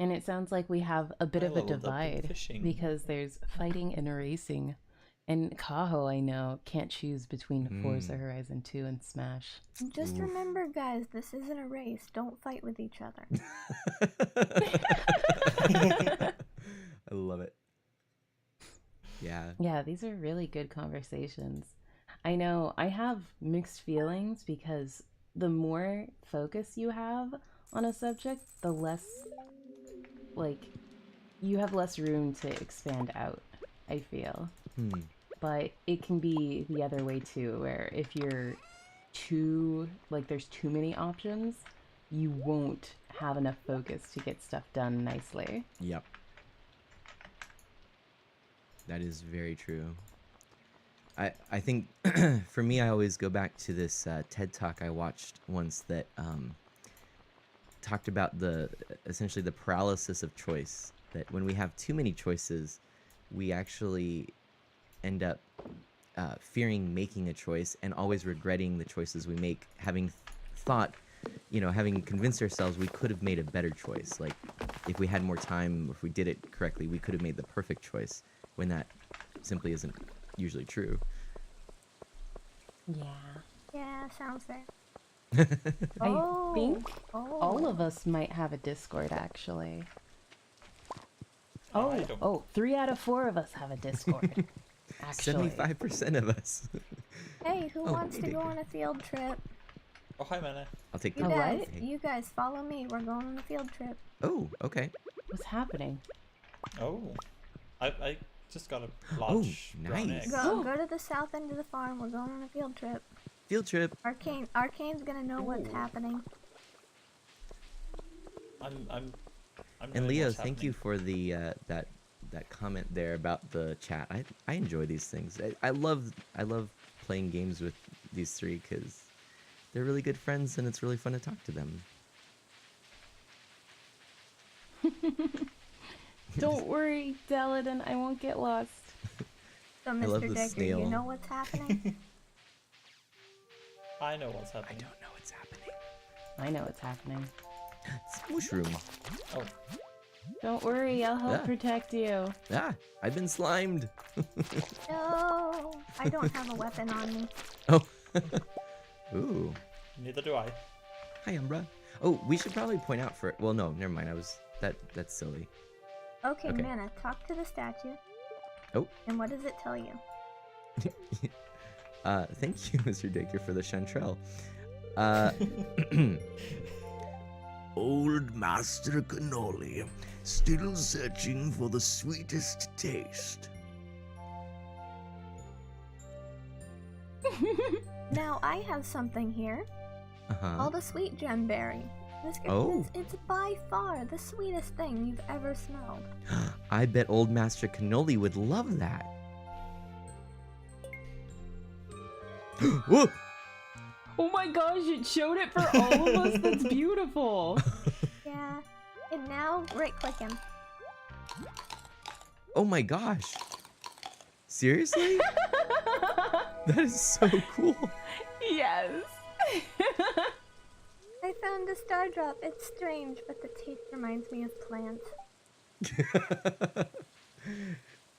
And it sounds like we have a bit I of a leveled up in divide fishing. because there's fighting and racing. And Kaho, I know, can't choose between Forza Horizon 2 and Smash. Just Oof. remember, guys, this isn't a race. Don't fight with each other. I love it. Yeah. Yeah, these are really good conversations. I know I have mixed feelings because the more focus you have on a subject, the less, like, you have less room to expand out, I feel. But it can be the other way too, where if you're there's too many options, you won't have enough focus to get stuff done nicely. Yep. That is very true. I think for me, I always go back to this TED Talk I watched once that talked about essentially the paralysis of choice. That when we have too many choices, we actually end up fearing making a choice and always regretting the choices we make, having thought, having convinced ourselves we could have made a better choice. Like, if we had more time, if we did it correctly, we could have made the perfect choice, when that simply isn't usually true. Yeah. Yeah, sounds fair. I think all of us might have a Discord, actually. I don't. Oh, 3 out of 4 of us have a Discord. Actually. 75% of us. Hey, who Oh, wants hey, to go Baker. on a field trip? Oh, hi, Mana. I'll take You the. guys, what? you guys follow me. We're going on a field trip. Oh, okay. What's happening? Oh, I just got a large brown nice. egg. Go to the south end of the farm. We're going on a field trip. Field trip. Arcane's gonna know what's Ooh. happening. I'm And knowing Leo, what's thank you happening. for the that comment there about the chat. I enjoy these things. I love playing games with these three because they're really good friends and it's really fun to talk to them. Don't worry, Deladin, I won't get lost. So, love Mr. the Decker, snail. you know what's happening? I know what's I happening. don't know what's happening. I know what's happening. Smoosh room. Oh, Don't worry, I'll help Yeah. protect you. Ah, I've been slimed. No, I don't have a weapon on me. Oh. Ooh. neither do I. Hi, Umbra. Oh, we should probably point out for. Well, no, never mind. That's silly. Okay, Okay. Mana, talk to the statue. Oh. And what does it tell you? Thank you, Mr. Dacre, for the chanterelle. Old Master Cannoli, still searching for the sweetest taste. Now, I have something here. Uh-huh. Called a sweet gemberry. Oh. It's by far the sweetest thing you've ever smelled. I bet Old Master Cannoli would love that. Whoa! Oh my gosh, it showed it for all of us? That's beautiful. Yeah. And now, right-click him. Oh my gosh. Seriously? That is so cool. Yes. I found a star drop. It's strange, but the taste reminds me of plants.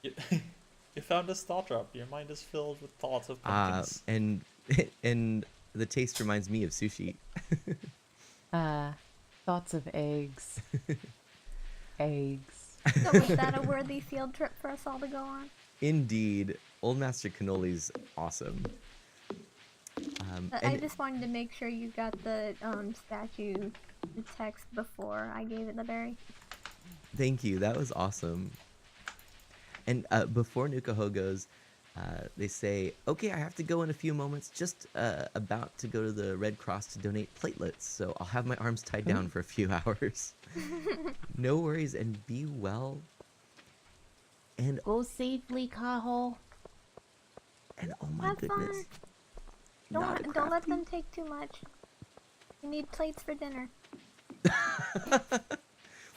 You found a star drop. Your mind is filled with thoughts of pumpkins. And the taste reminds me of sushi. Thoughts of eggs. Eggs. So was that a worthy field trip for us all to go on? Indeed, Old Master Cannoli's awesome. But I just wanted to make sure you got the statue the text before I gave it the berry. Thank you. That was awesome. And before Nukaho goes, they say, okay, I have to go in a few moments. Just about to go to the Red Cross to donate platelets. So I'll have my arms tied down for a few hours. No worries, and be well. And Go safely, Kaho. oh my Have goodness. fun. Don't let them take too much. You need plates for dinner.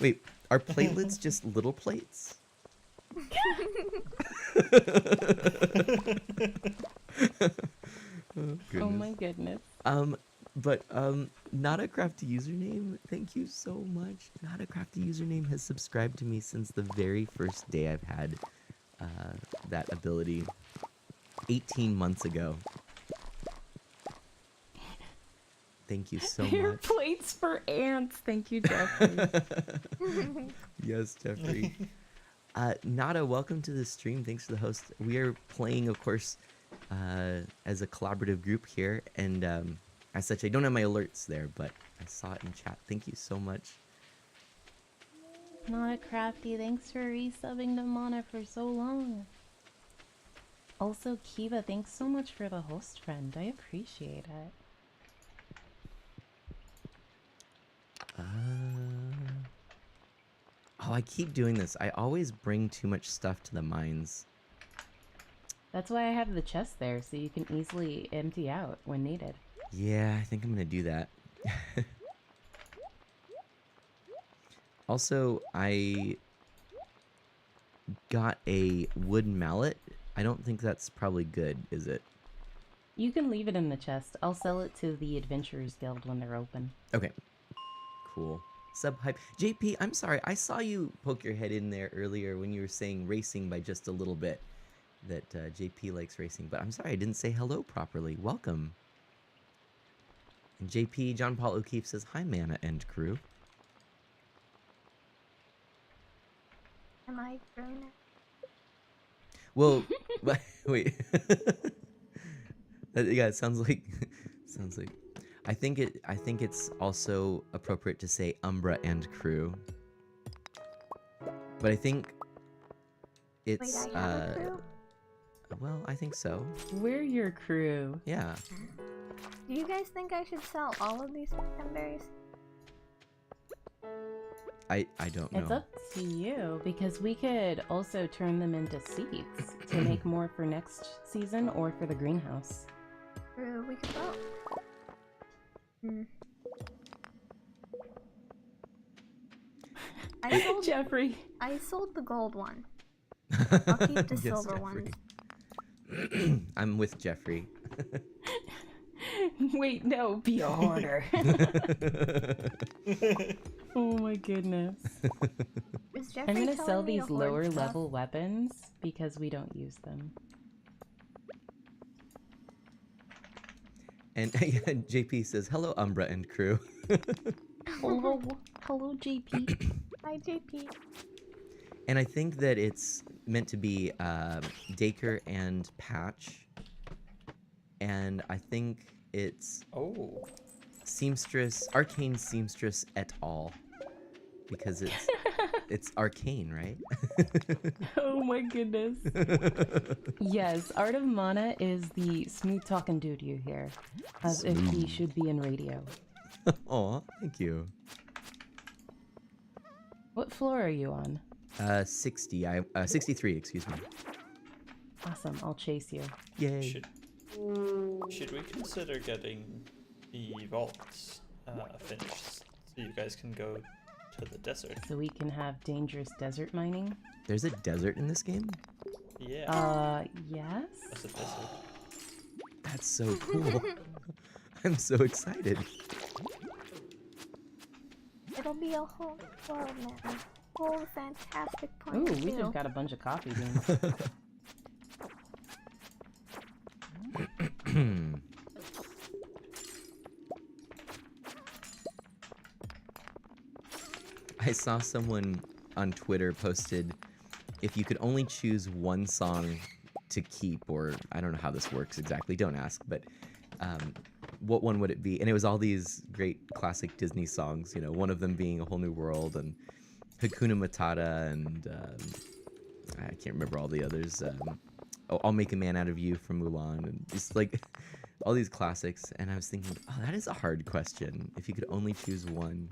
Wait, are platelets just little plates? Oh my goodness. But not a crafty username. Thank you so much. Not a crafty username has subscribed to me since the very first day I've had that ability 18 months ago. Thank you so They're much. plates for ants. Thank you, Jeffrey. Yes, Jeffrey. Nada, welcome to the stream. Thanks for the host. We are playing, of course, as a collaborative group here, and as such, I don't have my alerts there, but I saw it in chat. Thank you so much. Not a crafty. Thanks for resubbing to Mana for so long. Also, Kiva, thanks so much for the host friend. I appreciate it. Oh, I keep doing this. I always bring too much stuff to the mines. That's why I have the chest there, so you can easily empty out when needed. Yeah, I think I'm gonna do that. Also, I got a wood mallet. I don't think that's probably good, is it? You can leave it in the chest. I'll sell it to the Adventurers Guild when they're open. Okay. Cool. Sub hype. JP, I'm sorry. I saw you poke your head in there earlier when you were saying racing by just a little bit. That JP likes racing. But I'm sorry, I didn't say hello properly. Welcome. And JP, John Paul O'Keefe says, hi, Mana and crew. Am I grown up? Well, wait. Yeah, it sounds like I think it's also appropriate to say Umbra and crew. But I think it's Wait, I have a crew? well, I think so. We're your crew. Yeah. Do you guys think I should sell all of these berries? I don't know. It's up to you, because we could also turn them into seeds to make more for next season or for the greenhouse. True, we could both. Jeffrey. I sold the gold one. I'll keep the Yes, silver Jeffrey. ones. I'm with Jeffrey. Wait, no, be a hoarder. Oh my goodness. Is Jeffrey I'm gonna telling sell me to these hoard lower stuff? level weapons because we don't use them. And JP says, hello, Umbra and crew. Hello, hello, JP. Hi, JP. And I think that it's meant to be Daker and Patch. And I think it's Oh. Seamstress, Arcane Seamstress et al. Because it's arcane, right? Oh my goodness. Yes, Art of Mana is the smooth talking dude you hear, as if he should be in radio. Aw, thank you. What floor are you on? 63, excuse me. Awesome, I'll chase you. Yay. Should we consider getting the vaults finished so you guys can go to the desert? So we can have dangerous desert mining? There's a desert in this game? Yeah. Yes? That's a desert. That's so cool. I'm so excited. It'll be a whole world, man. Whole fantastic Ooh, point of we view. just got a bunch of coffee beans. I saw someone on Twitter posted if you could only choose one song to keep, or I don't know how this works exactly, don't ask, but what one would it be? And it was all these great classic Disney songs. You know, one of them being A Whole New World and Hakuna Matata, and I can't remember all the others. Oh, I'll Make a Man Out of You from Mulan, and just like all these classics. And I was thinking, oh, that is a hard question. If you could only choose one.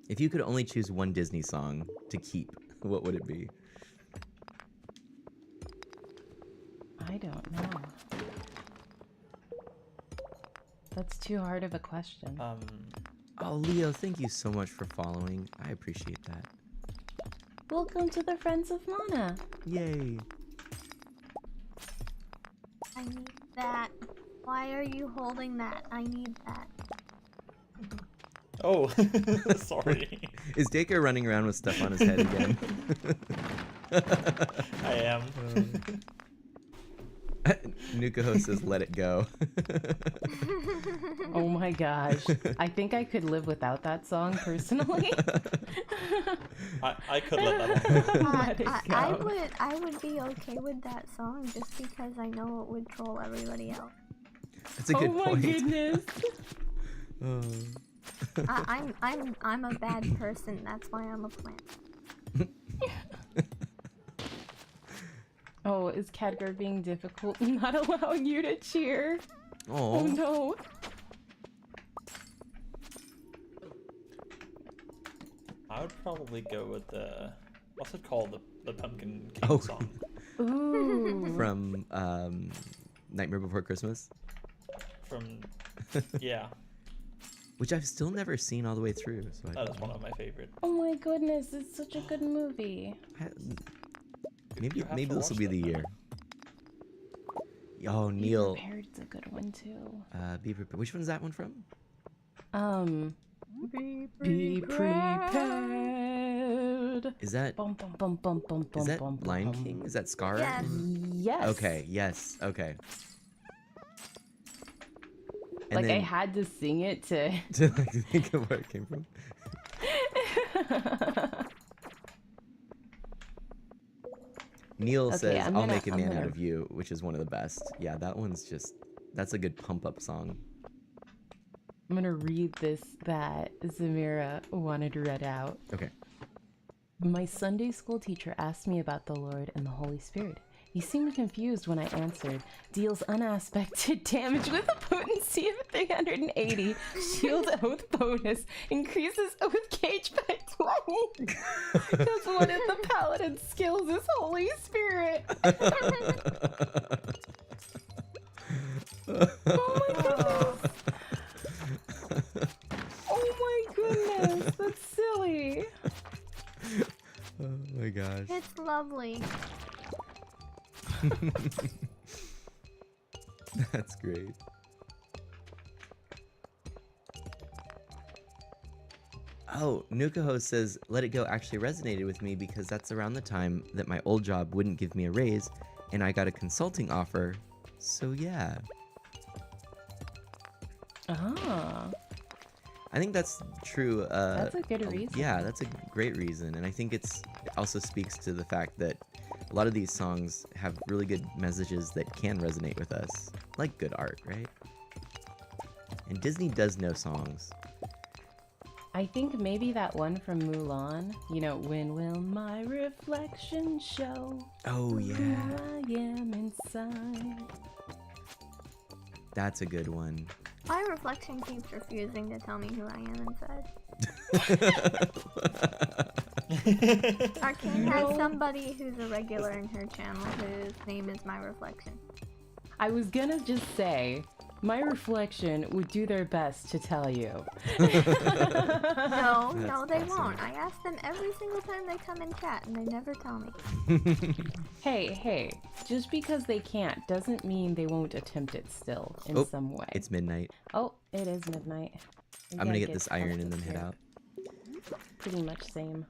If you could only choose one Disney song to keep, what would it be? I don't know. That's too hard of a question. Oh, Leo, thank you so much for following. I appreciate that. Welcome to the Friends of Mana. Yay. I need that. Why are you holding that? I need that. Oh, sorry. Is Dacre running around with stuff on his head again? I am. Nukaho says, let it go. Oh my gosh. I think I could live without that song personally. I could let that on. Let it go. I would be okay with that song just because I know it would troll everybody else. That's a good Oh my point. goodness. Oh. I'm a bad person. That's why I'm a plant. Oh, is Cadgar being difficult and not allowing you to cheer? Oh Oh. no. I would probably go with the what's it called? The Pumpkin King Oh. song. Ooh. From Nightmare Before Christmas, From yeah, which I've still never seen all the way through. So that is one of my favorite. Oh my goodness, it's such a good movie. Maybe You have maybe to this will watch be the that year. Oh, Be Neil. Prepared's a good one too. Be prepared. Which one's that one from? Be prepared. Is that Bum, bum, bum, bum, bum, is bum, that bum, Lion bum. King? Is that Scar? Yes. Yes. Okay. Yes. Okay. And Like I then, had to sing it to. to like think of where it came from. Neil Okay, says, I'm "I'll gonna- make a I'm man gonna- out of you," which is one of the best. Yeah, that one's just that's a good pump up song. I'm gonna read this that Zamira wanted read out. Okay. My Sunday school teacher asked me about the Lord and the Holy Spirit. He seemed confused when I answered, deals unaspected damage with a potency of 380, shield oath bonus, increases oath cage by 20. Because one of the paladin skills is Holy Spirit. Oh my goodness. Oh my goodness, that's silly. Oh my gosh. It's lovely. That's great. Oh, Nukaho says, Let It Go actually resonated with me because that's around the time that my old job wouldn't give me a raise and I got a consulting offer. So yeah. Ah, I think that's true. that's a good reason. Yeah, that's a great reason. And I think it also speaks to the fact that a lot of these songs have really good messages that can resonate with us, like good art, right? And Disney does know songs. I think maybe that one from Mulan, you know, when will my reflection show Oh, who yeah. I am inside? That's a good one. My reflection keeps refusing to tell me who I am inside. Arcane has No. somebody who's a regular in her channel whose name is My Reflection. I was gonna just say, my reflection would do their best to tell you. No, That's no, they awesome. won't. I ask them every single time they come in chat, and they never tell me. Hey, just because they can't doesn't mean they won't attempt it still in Oh, some way. It's midnight. Oh, it is midnight. We I'm gonna gotta get this iron and then comfort head here. out. Pretty much same.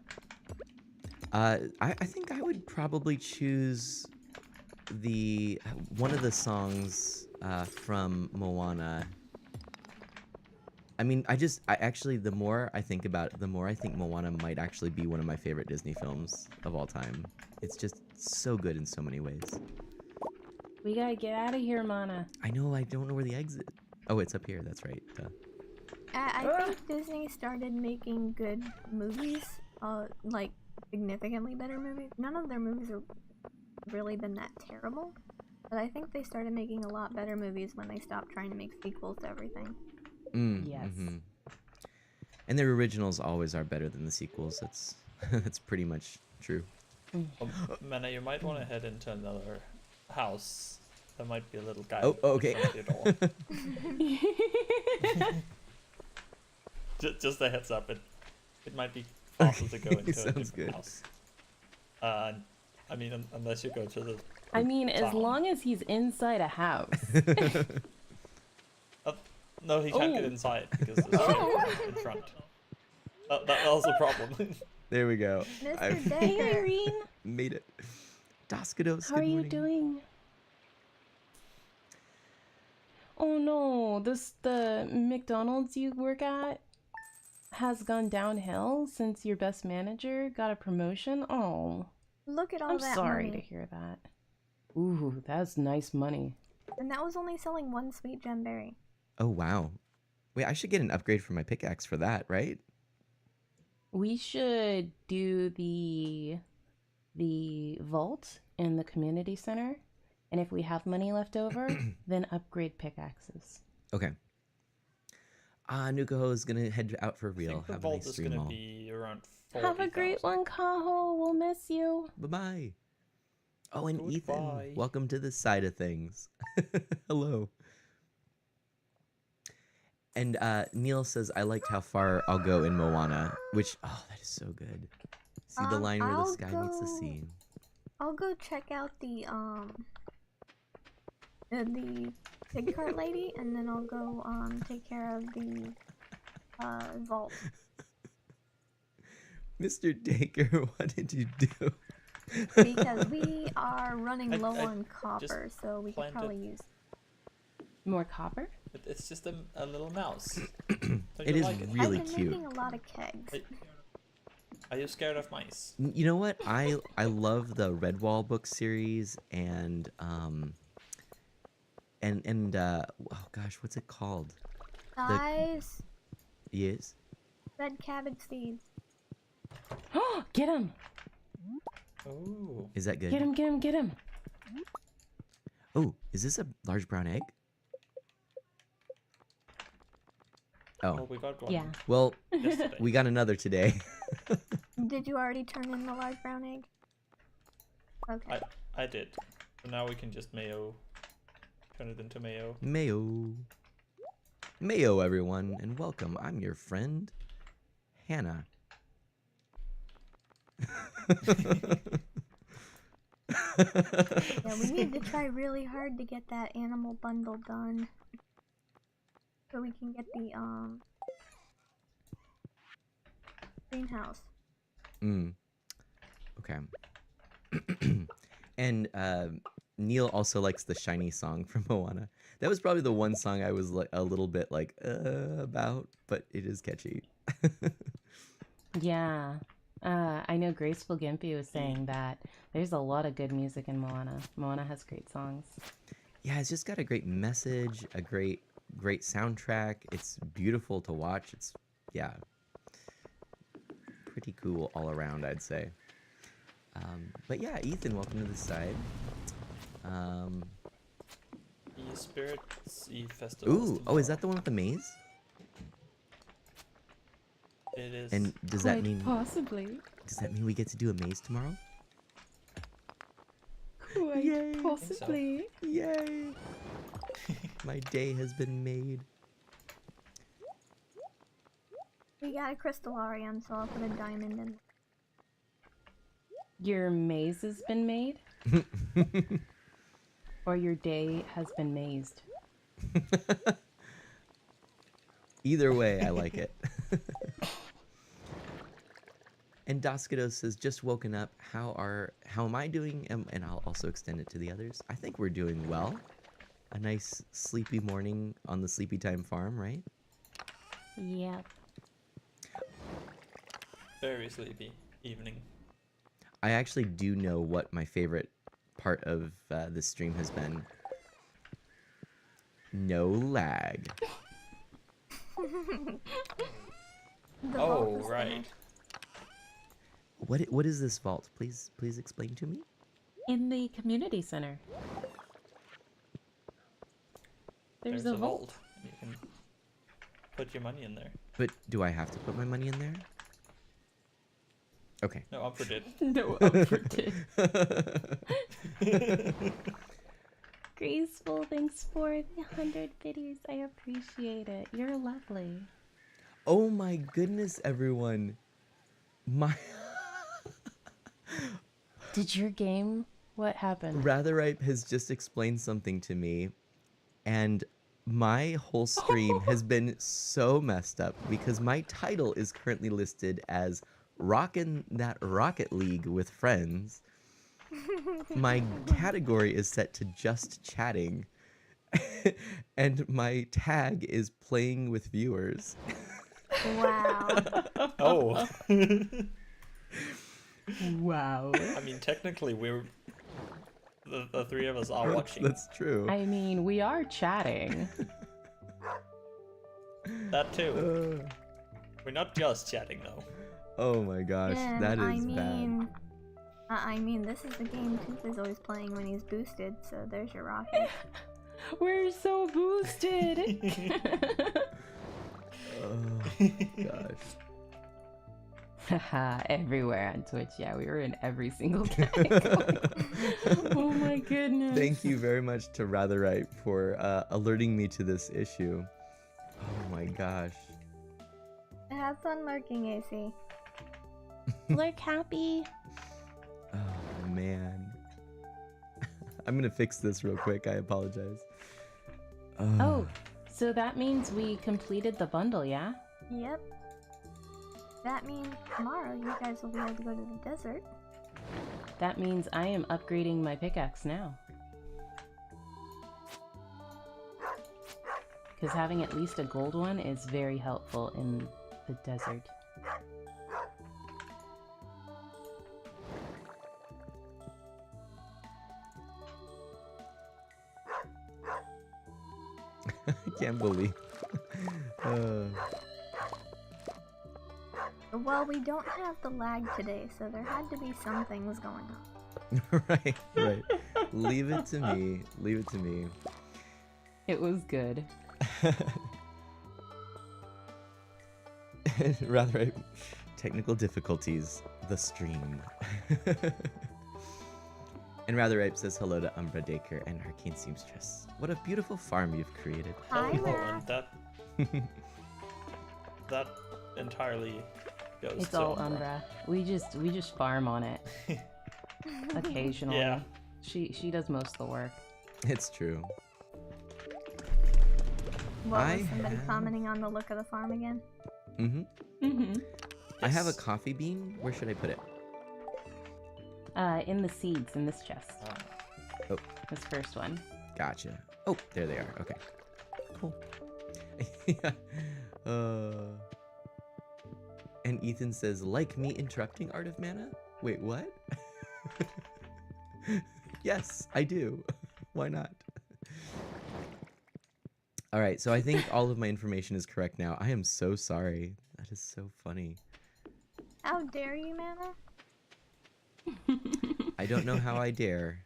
I think I would probably choose the one of the songs from Moana. I mean, I actually, the more I think about it, the more I think Moana might actually be one of my favorite Disney films of all time. It's just so good in so many ways. We gotta get out of here, Mana. I know, I don't know where the exit. Oh, it's up here. That's right. Duh. I think Disney started making good movies, like significantly better movies. None of their movies have really been that terrible, but I think they started making a lot better movies when they stopped trying to make sequels to everything. Yes. Mm-hmm. And their originals always are better than the sequels. That's that's pretty much true. Mana, you might want to head into another house. There might be a little guy Oh, okay. in front of your door. Just a heads up, it might be faster to go into a Sounds different good. house. I mean, unless you go to the. I mean, as town. long as he's inside a house. No, he can't get Oh. inside because there's a in front. That was the problem. There we go. Mr. I Hey, Decker, Irene. made it. Doskados, How good are you morning. doing? Oh no, the McDonald's you work at has gone downhill since your best manager got a promotion. Oh, look at all I'm that sorry money. to hear that. Ooh, that's nice money. And that was only selling one sweet gemberry. Oh, wow. Wait, I should get an upgrade for my pickaxe for that, right? We should do the vault in the community center, and if we have money left over, then upgrade pickaxes. Okay. Nukaho is gonna head out for I real. think the Have a vault nice is stream gonna all. be around 40,000. Have a great one, Kaho. We'll miss you. Bye-bye. Oh, and Ethan, Goodbye. welcome to this side of things. Hello. And Neil says, I liked how far I'll go in Moana, which, oh, that is so good. See the line where the I'll sky meets the go- sea. I'll go check out the pig cart lady, and then I'll go take care of the vault. Mr. Dacre, what did you do? Because we are running I- low I on copper, so we could planted- probably use. More copper? It's just a little mouse. Don't It you is like it? really I've been cute. making a lot of kegs. Are you scared of mice? You know what? I love the Redwall book series and oh gosh, what's it called? Guys, Yes. red cabbage seeds. Oh, get him! Oh. Is that good? Get him! Get him! Get him! Oh, is this a large brown egg? Well, Oh, we got one Yeah. well, yesterday. we got another today. Did you already turn in the large brown egg? Okay. I did. So now we can just turn it into mayo. Mayo. Mayo, everyone, and welcome. I'm your friend, Hannah. Yeah, we need to try really hard to get that animal bundle done. So we can get the greenhouse. Okay. And Neil also likes the shiny song from Moana. That was probably the one song I was like a little bit like about, but it is catchy. Yeah. I know Graceful Gimpy was saying that there's a lot of good music in Moana. Moana has great songs. Yeah, it's just got a great message, a great soundtrack. It's beautiful to watch. It's pretty cool all around, I'd say. But yeah, Ethan, welcome to the side. The Spirits Eve Festival. Ooh, oh, is that the one with the maze? It is. And does that mean possibly? we get to do a maze tomorrow? Quite Yay. possibly. Yay! My day has been made. We got a crystallarium, so I'll put a diamond in. Your maze has been made? Or your day has been mazed? Either way, I like it. And Doskados says, just woken up. How am I doing? And I'll also extend it to the others. I think we're doing well. A nice sleepy morning on the Sleepy Time farm, right? Yep. very sleepy evening. I actually do know what my favorite part of this stream has been no lag. The Oh, vault is right. finished. What is this vault? Please explain to me. In the community center. There's a vault. You can put your money in there. But do I have to put my money in there? Okay. No, Umber did. No, Upper did. Graceful, thanks for the 100 biddies. I appreciate it. You're lovely. Oh my goodness, everyone. My Did your game? What happened? Ratherripe has just explained something to me, and my whole stream has been so messed up because my title is currently listed as Rockin' That Rocket League with Friends. My category is set to just chatting, and my tag is playing with viewers. Wow. Oh. Wow. I mean, technically, we're the three of us are watching. That's true. I mean, we are chatting. That too. We're not just chatting though. Oh my gosh, And that I is mean, I mean, this is the game Tooth is always playing when he's boosted, so there's your rocket. We're so boosted. bad. Oh gosh. Haha, everywhere on Twitch. Yeah, we were in every single category. Oh my goodness. Thank you very much to Ratherripe for alerting me to this issue. Oh my gosh. Have fun lurking, AC. Look happy. Oh man. I'm gonna fix this real quick. I apologize. Oh, so that means we completed the bundle, yeah? Yep. That means tomorrow you guys will be able to go to the desert. That means I am upgrading my pickaxe now. Because having at least a gold one is very helpful in the desert. I can't believe. Well, we don't have the lag today, so there had to be some things going on. Right. Leave it to me. Leave it to me. It was good. Rather, technical difficulties. The stream. And Ratherripe says hello to Umbra Daker and Arcane Seamstress. What a beautiful farm you've created. Hi, Oh, Raph. and that entirely goes It's to all Umbra. Umbra. We just farm on it occasionally. Yeah. She does most of the work. It's true. What I was somebody have- commenting on the look of the farm again? Mm-hmm. I have a Yes. coffee bean. Where should I put it? In the seeds in this chest. Oh. This first one. Gotcha. Oh, there they are. Okay. Cool. Yeah. And Ethan says, like me interrupting Art of Mana? Wait, what? Yes, I do. Why not? All right, so I think all of my information is correct now. I am so sorry. That is so funny. How dare you, Mana? I don't know how I dare,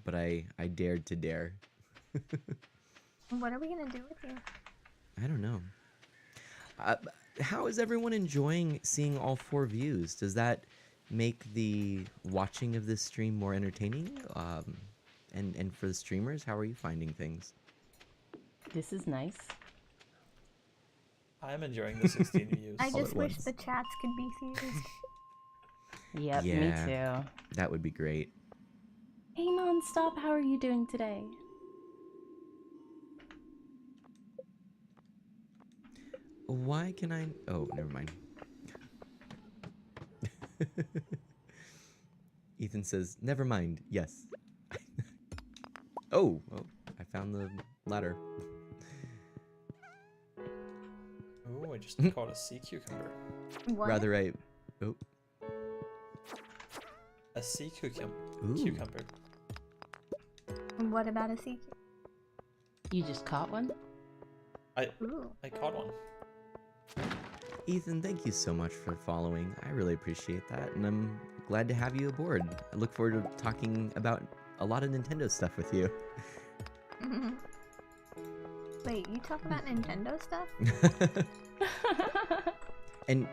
but I dared to dare. What are we gonna do with you? I don't know. How is everyone enjoying seeing all 4 views? Does that make the watching of this stream more entertaining? And for the streamers, how are you finding things? This is nice. I'm enjoying the 16 views. I All just at wish once. the chats could be fused. Yep, Yeah. me too. That would be great. Hey Nonstop, how are you doing today? Why can I... Oh, never mind. Ethan says, never mind. Yes. Oh, I found the ladder. Oh, I just caught a sea cucumber. What? Rather right. Oh. A sea Ooh. cucumber. And what about a sea cucumber? You just caught one? Ooh. I caught one. Ethan, thank you so much for following. I really appreciate that, and I'm glad to have you aboard. I look forward to talking about a lot of Nintendo stuff with you. Wait, you talk about Nintendo stuff? and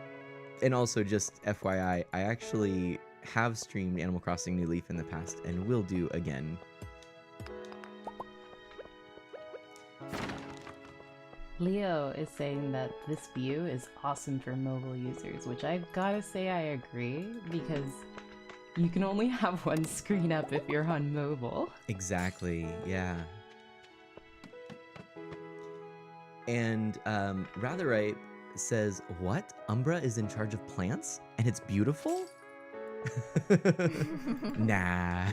also just FYI, I actually have streamed Animal Crossing New Leaf in the past and will do again. Leo is saying that this view is awesome for mobile users, which I've gotta say I agree, because you can only have one screen up if you're on mobile. Exactly, yeah. And Ratherripe says, what? Umbra is in charge of plants? And it's beautiful? Nah.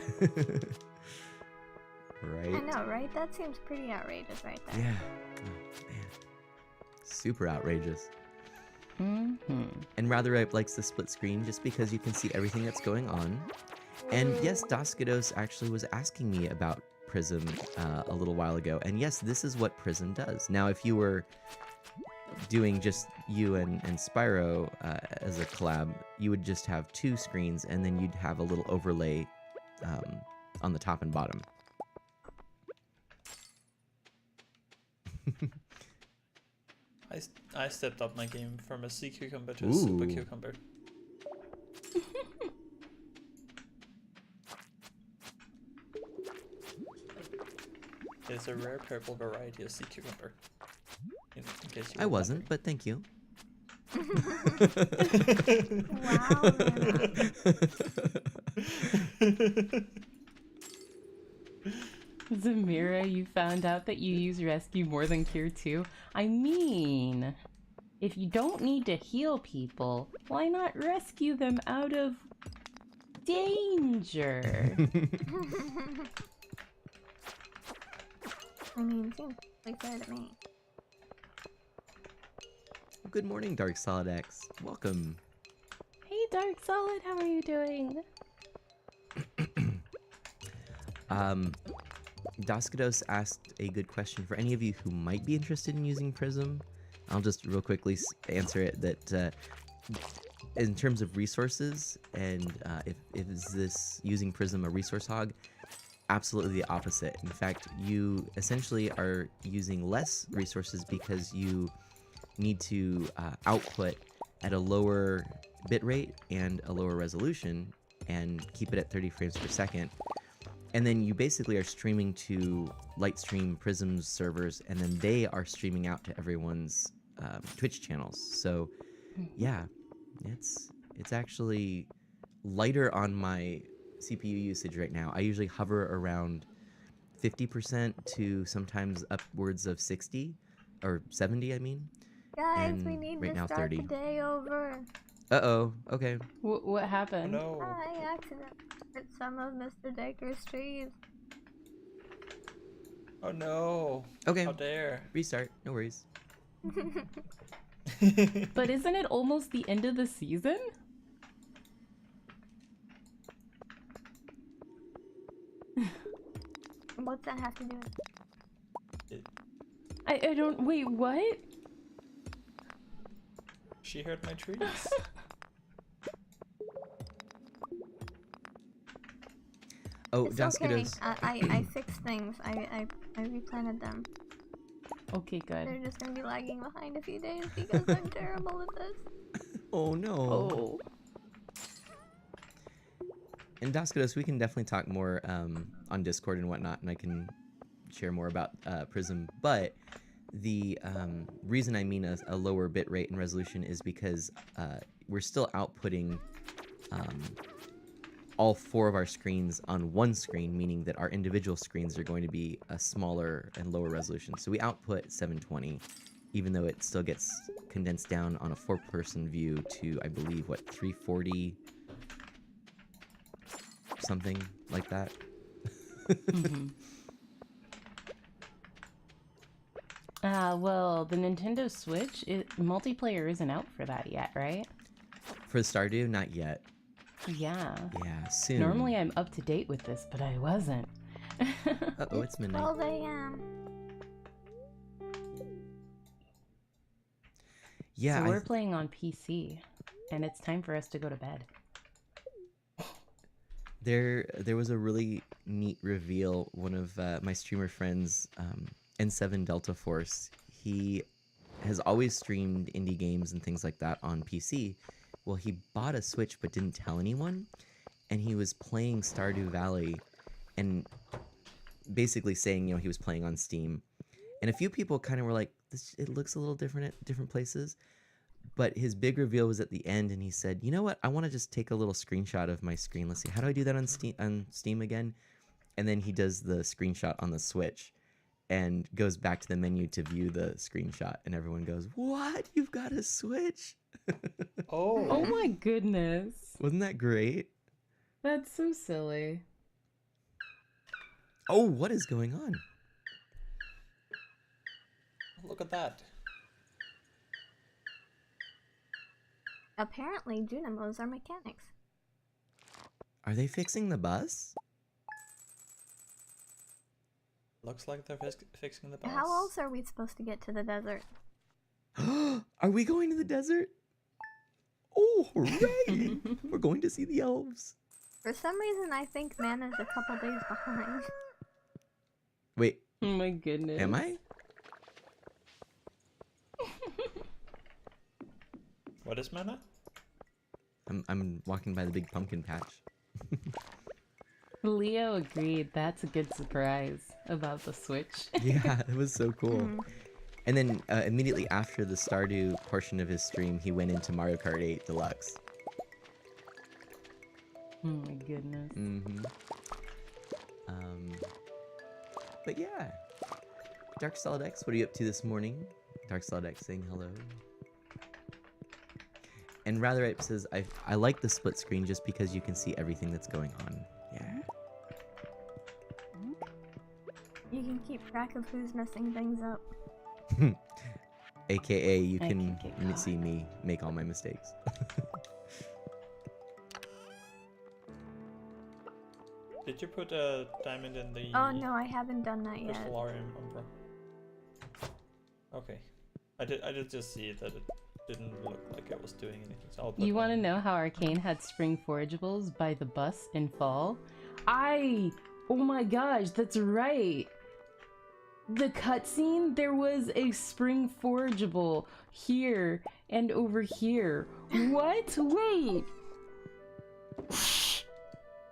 Right? I know, right? That seems pretty outrageous right there. Yeah. Oh, man. Super outrageous. Mm-hmm. And Ratherripe likes the split screen just because you can see everything that's going on. And yes, Doskados actually was asking me about Prism a little while ago. And yes, this is what Prism does. Now, if you were doing just you and Spyro as a collab, you would just have two screens and then you'd have a little overlay on the top and bottom. I stepped up my game from a sea cucumber to a super Ooh. cucumber. It's a rare purple variety of sea cucumber. In case you I were wasn't, but thank you. Wow, Lena. Zamira, you found out that you use rescue more than cure 2? I mean, if you don't need to heal people, why not rescue them out of danger? I mean, seems like fair to me. Good morning, Dark Solid X. Welcome. Hey Dark Solid, how are you doing? Doskados asked a good question for any of you who might be interested in using Prism. I'll just real quickly answer it that in terms of resources and if is this using Prism a resource hog, absolutely the opposite. In fact, you essentially are using less resources because you need to output at a lower bitrate and a lower resolution and keep it at 30 frames per second. And then you basically are streaming to Lightstream Prism's servers, and then they are streaming out to everyone's Twitch channels. So, yeah, it's actually lighter on my CPU usage right now. I usually hover around 50% to sometimes upwards of 60 or 70, I mean. Guys, And we need right to now, start 30. the day over. Uh-oh, okay. What happened? No. I accidentally hit some of Mr. Daker's trees. Oh no. Okay, How dare. restart, no worries. But isn't it almost the end of the season? What's that have to do with it? I don't, wait, what? She hurt my trees. Oh, It's okay. Doskados. I fixed things. I replanted them. Okay, good. They're just gonna be lagging behind a few days because I'm terrible at this. Oh no. Oh. And Doskados, we can definitely talk more on Discord and whatnot, and I can share more about Prism. But the reason I mean a lower bit rate and resolution is because we're still outputting all four of our screens on one screen, meaning that our individual screens are going to be a smaller and lower resolution. So we output 720, even though it still gets condensed down on a four-person view to, I believe, what, 340? Something like that. Mhm. Well, the Nintendo Switch, multiplayer isn't out for that yet, right? For Stardew, not yet. Yeah. Yeah, soon. Normally I'm up to date with this, but I wasn't. Uh-oh, it's midnight. 12 a.m. Yeah, So we're playing on PC, and it's time for us to go to bed. there was a really neat reveal. One of my streamer friends, N7 Delta Force, he has always streamed indie games and things like that on PC. Well, he bought a Switch but didn't tell anyone, and he was playing Stardew Valley and basically saying, he was playing on Steam. And a few people kind of were like, it looks a little different at different places. But his big reveal was at the end, and he said, "You know what? I want to just take a little screenshot of my screen. Let's see, how do I do that on Steam again?" And then he does the screenshot on the Switch, and goes back to the menu to view the screenshot, and everyone goes, "What? You've got a Switch?" Oh Oh. my goodness. Wasn't that great? That's so silly. Oh, what is going on? Look at that. Apparently, Junimos are mechanics. Are they fixing the bus? Looks like they're fixing the bus. How else are we supposed to get to the desert? Are we going to the desert? Oh, hooray! We're going to see the elves. For some reason, I think Mana's a couple days behind. Wait, Oh my goodness. am I? What is mana? I'm walking by the big pumpkin patch. Leo agreed. That's a good surprise about the Switch. Yeah, it was so cool. And then immediately after the Stardew portion of his stream, he went into Mario Kart 8 Deluxe. Oh my goodness. Mm-hmm. But yeah. Dark Solid X, what are you up to this morning? Dark Solid X saying hello. And Ratherite says, I like the split screen just because you can see everything that's going on. Yeah. You can keep track of who's messing things up. AKA, you I can can get see me make all my mistakes. Did you put a diamond in the Oh no, I haven't done that yet. crystal Umbra? Okay. I did just see that it didn't look like it was doing anything. So I'll put You want to one. know how Arcane had spring forageables by the bus in fall? Oh my gosh, that's right. The cutscene, there was a spring forageable here and over here. What? Wait.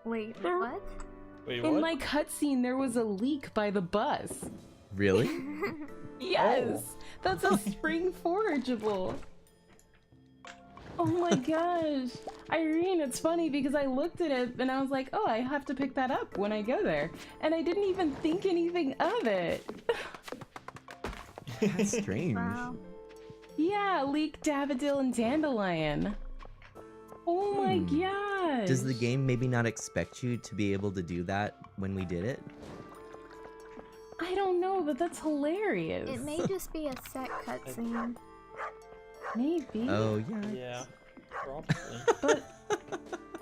Wait, what? Wait, In what? my cutscene, there was a leak by the bus. Really? Yes, that's a spring forageable. Oh my gosh. Irene, it's funny because I looked at it and I was like, oh, I have to pick that up when I go there. And I didn't even think anything of it. That's strange. Wow. Yeah, leek, daffodil, and dandelion. Oh my gosh. Does the game maybe not expect you to be able to do that when we did it? I don't know, but that's hilarious. It may just be a set cutscene. Maybe. Oh, yeah. Yeah, probably. But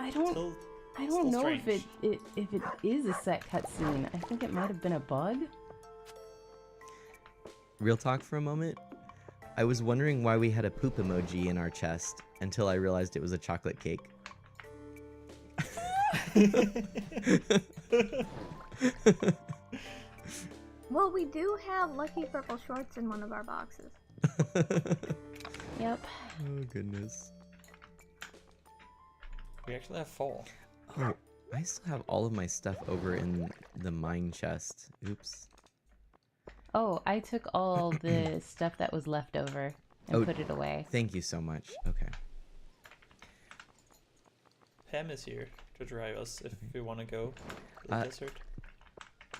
I don't Still, I still don't know if strange. if it is a set cutscene. I think it might have been a bug. Real talk for a moment. I was wondering why we had a poop emoji in our chest until I realized it was a chocolate cake. Well, we do have lucky purple shorts in one of our boxes. Yep. Oh, goodness. We actually have 4. Oh, I still have all of my stuff over in the mine chest. Oops. Oh, I took all the stuff that was left over and Oh. put it away. Thank you so much. Okay. Pam is here to drive us if we want to go to the desert.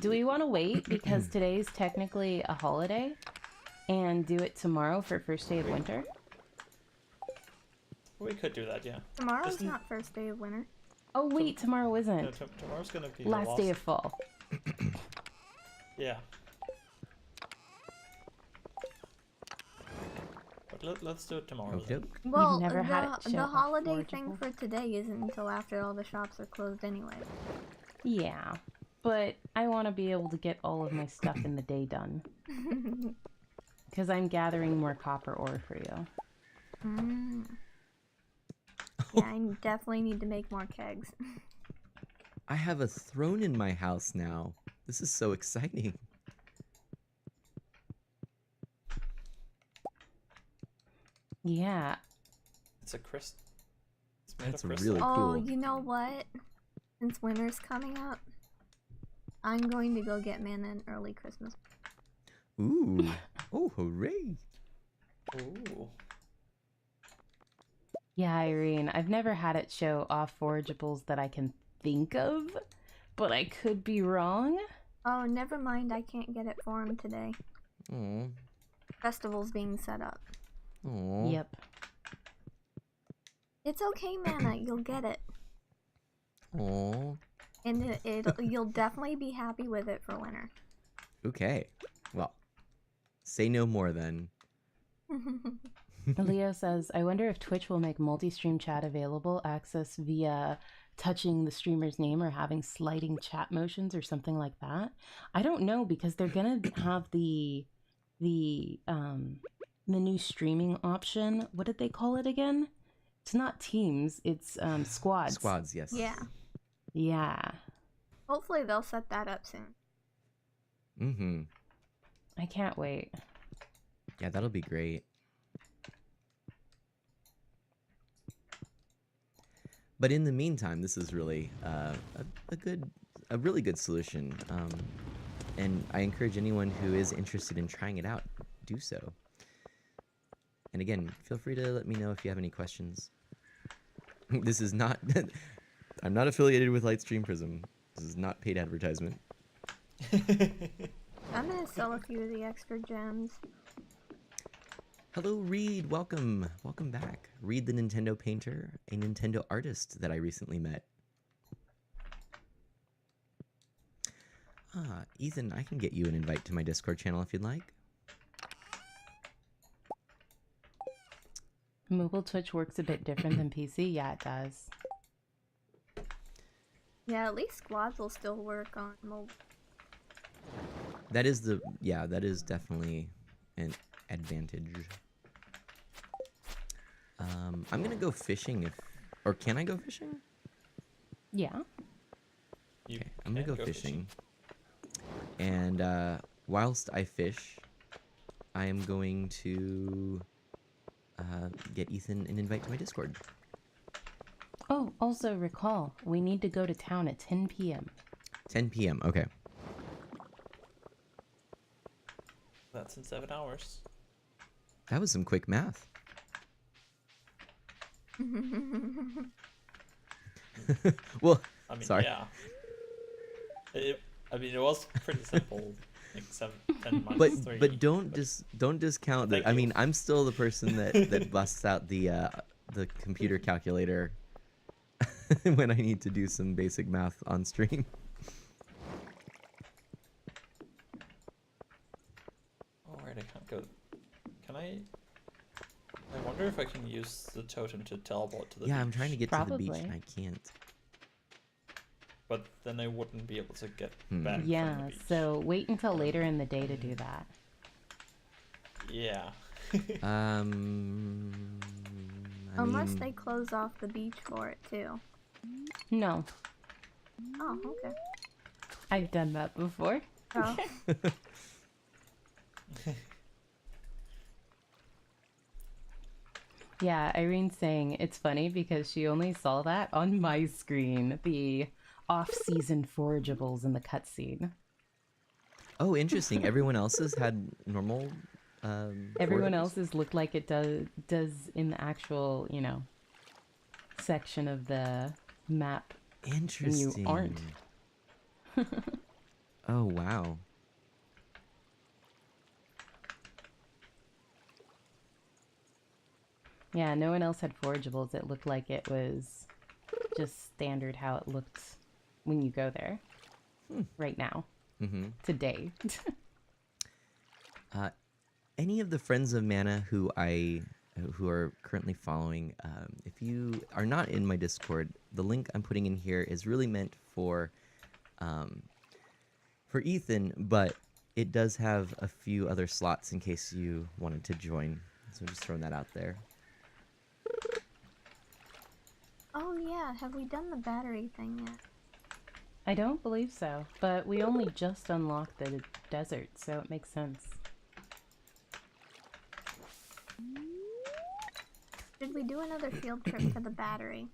Do we want to wait because today's technically a holiday and do it tomorrow for first day of winter? We could do that, yeah. Tomorrow's Isn't- not first day of winter. Oh wait, tomorrow No, isn't. tomorrow's gonna be Last the day of fall. Yeah. But let's do it tomorrow Okey then. doke. Well, never had it show the off holiday thing forageable? for today isn't until after all the shops are closed anyway. Yeah, but I want to be able to get all of my stuff in the day done. Because I'm gathering more copper ore for you. Mm. Yeah, I definitely need to make more kegs. I have a throne in my house now. This is so exciting. Yeah, It's a crystal. It's made That's of crystal. really Oh, cool. you know what? Since winter's coming up, I'm going to go get mana an early Christmas. Ooh. Oh, hooray. Ooh. yeah, Irene. I've never had it show off forageables that I can think of, but I could be wrong. Oh, never mind. I can't get it for him today. Aw. Festival's being set up. Aw. Yep. It's okay, Mana. You'll get it, Aw. and you'll definitely be happy with it for winter. Okay. Well, say no more then. Leo says, I wonder if Twitch will make multi-stream chat available, access via touching the streamer's name or having sliding chat motions or something like that. I don't know, because they're gonna have the new streaming option. What did they call it again? It's not teams, it's squads. Squads, yes. Yeah. Yeah. Hopefully they'll set that up soon. Mm-hmm. I can't wait. Yeah, that'll be great. But in the meantime, this is really a really good solution. And I encourage anyone who is interested in trying it out, do so. And again, feel free to let me know if you have any questions. This is not... I'm not affiliated with Lightstream Prism. This is not paid advertisement. I'm gonna sell a few of the extra gems. Hello, Reed. Welcome. Welcome back. Reed the Nintendo Painter, a Nintendo artist that I recently met. Ethan, I can get you an invite to my Discord channel if you'd like. Mobile Twitch works a bit different than PC. Yeah, it does. Yeah, at least squads will still work on mobile. That is the... Yeah, that is definitely an advantage. I'm gonna go fishing if... Or can I go fishing? Yeah. You Okay, I'm gonna can go fishing. And whilst I fish, I am going to get Ethan an invite to my Discord. Oh, also recall, we need to go to town at 10 p.m. 10 p.m. Okay. That's in 7 hours. That was some quick math. Well, I mean, sorry. yeah. I mean, it was pretty simple. Like 10 But minus 3. but don't discount that. Thank I you. mean, I'm still the person that busts out the computer calculator when I need to do some basic math on stream. Oh, right, I can't go. Can I? I wonder if I can use the totem to teleport to the Yeah, beach. I'm trying to get to the beach Probably. and I can't. But then I wouldn't be able to get Hmm. back from Yeah, the beach. so wait until later in the day to do that. Yeah. I Unless mean, they close off the beach for it too. No, Oh, okay. I've done that before. Oh, Yeah, Irene's saying it's funny because she only saw that on my screen, the off-season forageables in the cutscene. oh, interesting. Everyone else's had normal. Everyone forageables? else's looked like it does in the actual, section of the map. Interesting. aren't. Oh wow. Yeah, no one else had forageables. It looked like it was just standard how it looked when you go there. Right now. Mm-hmm. Today. Any of the friends of Mana who I who are currently following, if you are not in my Discord, the link I'm putting in here is really meant um, for Ethan, but it does have a few other slots in case you wanted to join. So I'm just throwing that out there. Oh yeah, have we done the battery thing yet? I don't believe so, but we only just unlocked the desert, so it makes sense. Should we do another field trip to the battery?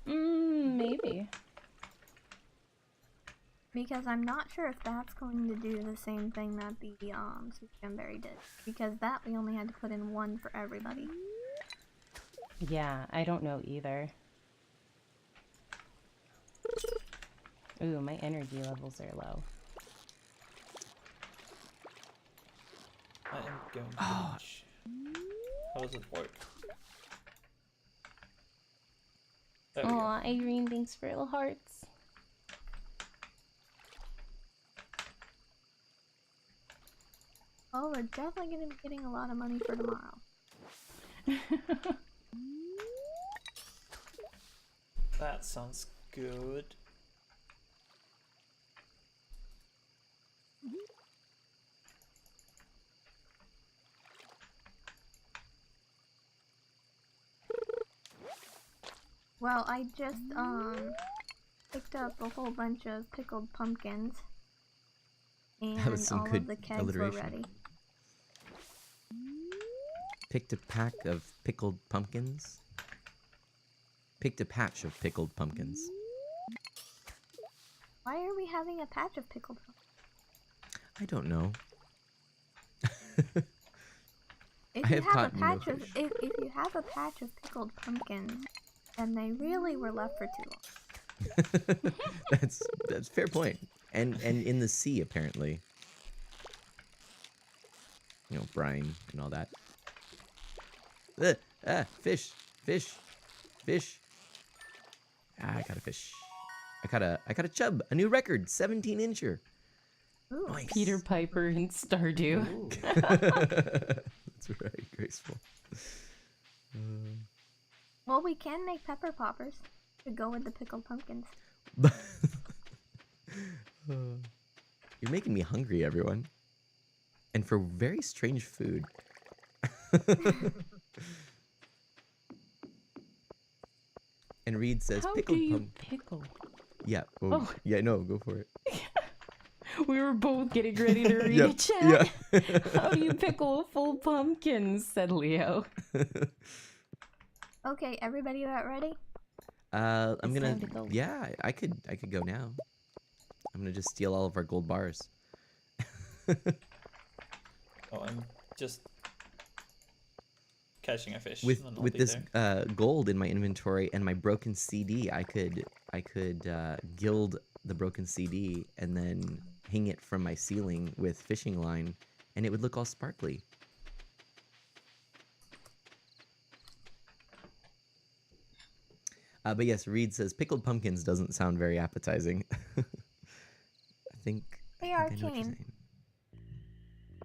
Maybe. Because I'm not sure if that's going to do the same thing that the Sweet Cranberry did. Because that we only had to put in one for everybody. Yeah, I don't know either. Ooh, my energy levels are low. I am going to reach. How does it work? There we go. Aw, Irene, thanks for little hearts. Oh, we're definitely going to be getting a lot of money for tomorrow. That sounds good. Well, I just picked up a whole bunch of pickled pumpkins. And That was some all good of the kegs alliteration. were ready. Picked a pack of pickled pumpkins. Picked a patch of pickled pumpkins. Why are we having a patch of pickled pumpkins? I don't know. If I you have have a caught no patch of fish. if you have a patch of pickled pumpkins, then they really were left for too long. that's a fair point. And in the sea apparently. You know, brine and all that. Fish, fish, fish. I got a fish. I got a chub, a new record, 17-incher. Ooh. Nice. Peter Piper and Stardew. Ooh. That's right, graceful. Well, we can make pepper poppers to go with the pickled pumpkins. You're making me hungry, everyone. And for very strange food. And Reed says How do pickled you pumpkin. pickle? Yeah. Oh. Yeah, no, go for it. We were both getting ready to read Yep, a chat. yeah. How do you pickle a full pumpkin? Said Leo. Okay, everybody about ready? I'm It's gonna. time to go. Yeah, I could go now. I'm gonna just steal all of our gold bars. Oh, I'm just catching a fish. With and I'll with be this there. gold in my inventory and my broken CD, I could gild the broken CD and then hang it from my ceiling with fishing line, and it would look all sparkly. But yes, Reed says pickled pumpkins doesn't sound very appetizing. I think. Hey, I think I know what you're Arcane. saying.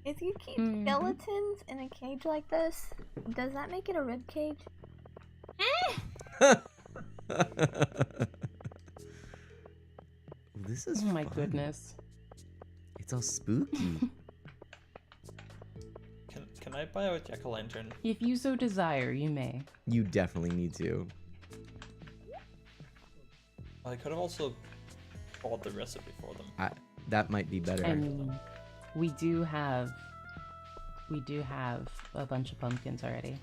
If you keep Mhm. skeletons in a cage like this, does that make it a rib cage? This is Oh my fun. goodness. It's all spooky. Can I buy a jack-o'-lantern? If you so desire, you may. You definitely need to. I could have also bought the recipe for them. That might be better. I mean, we do have a bunch of pumpkins already.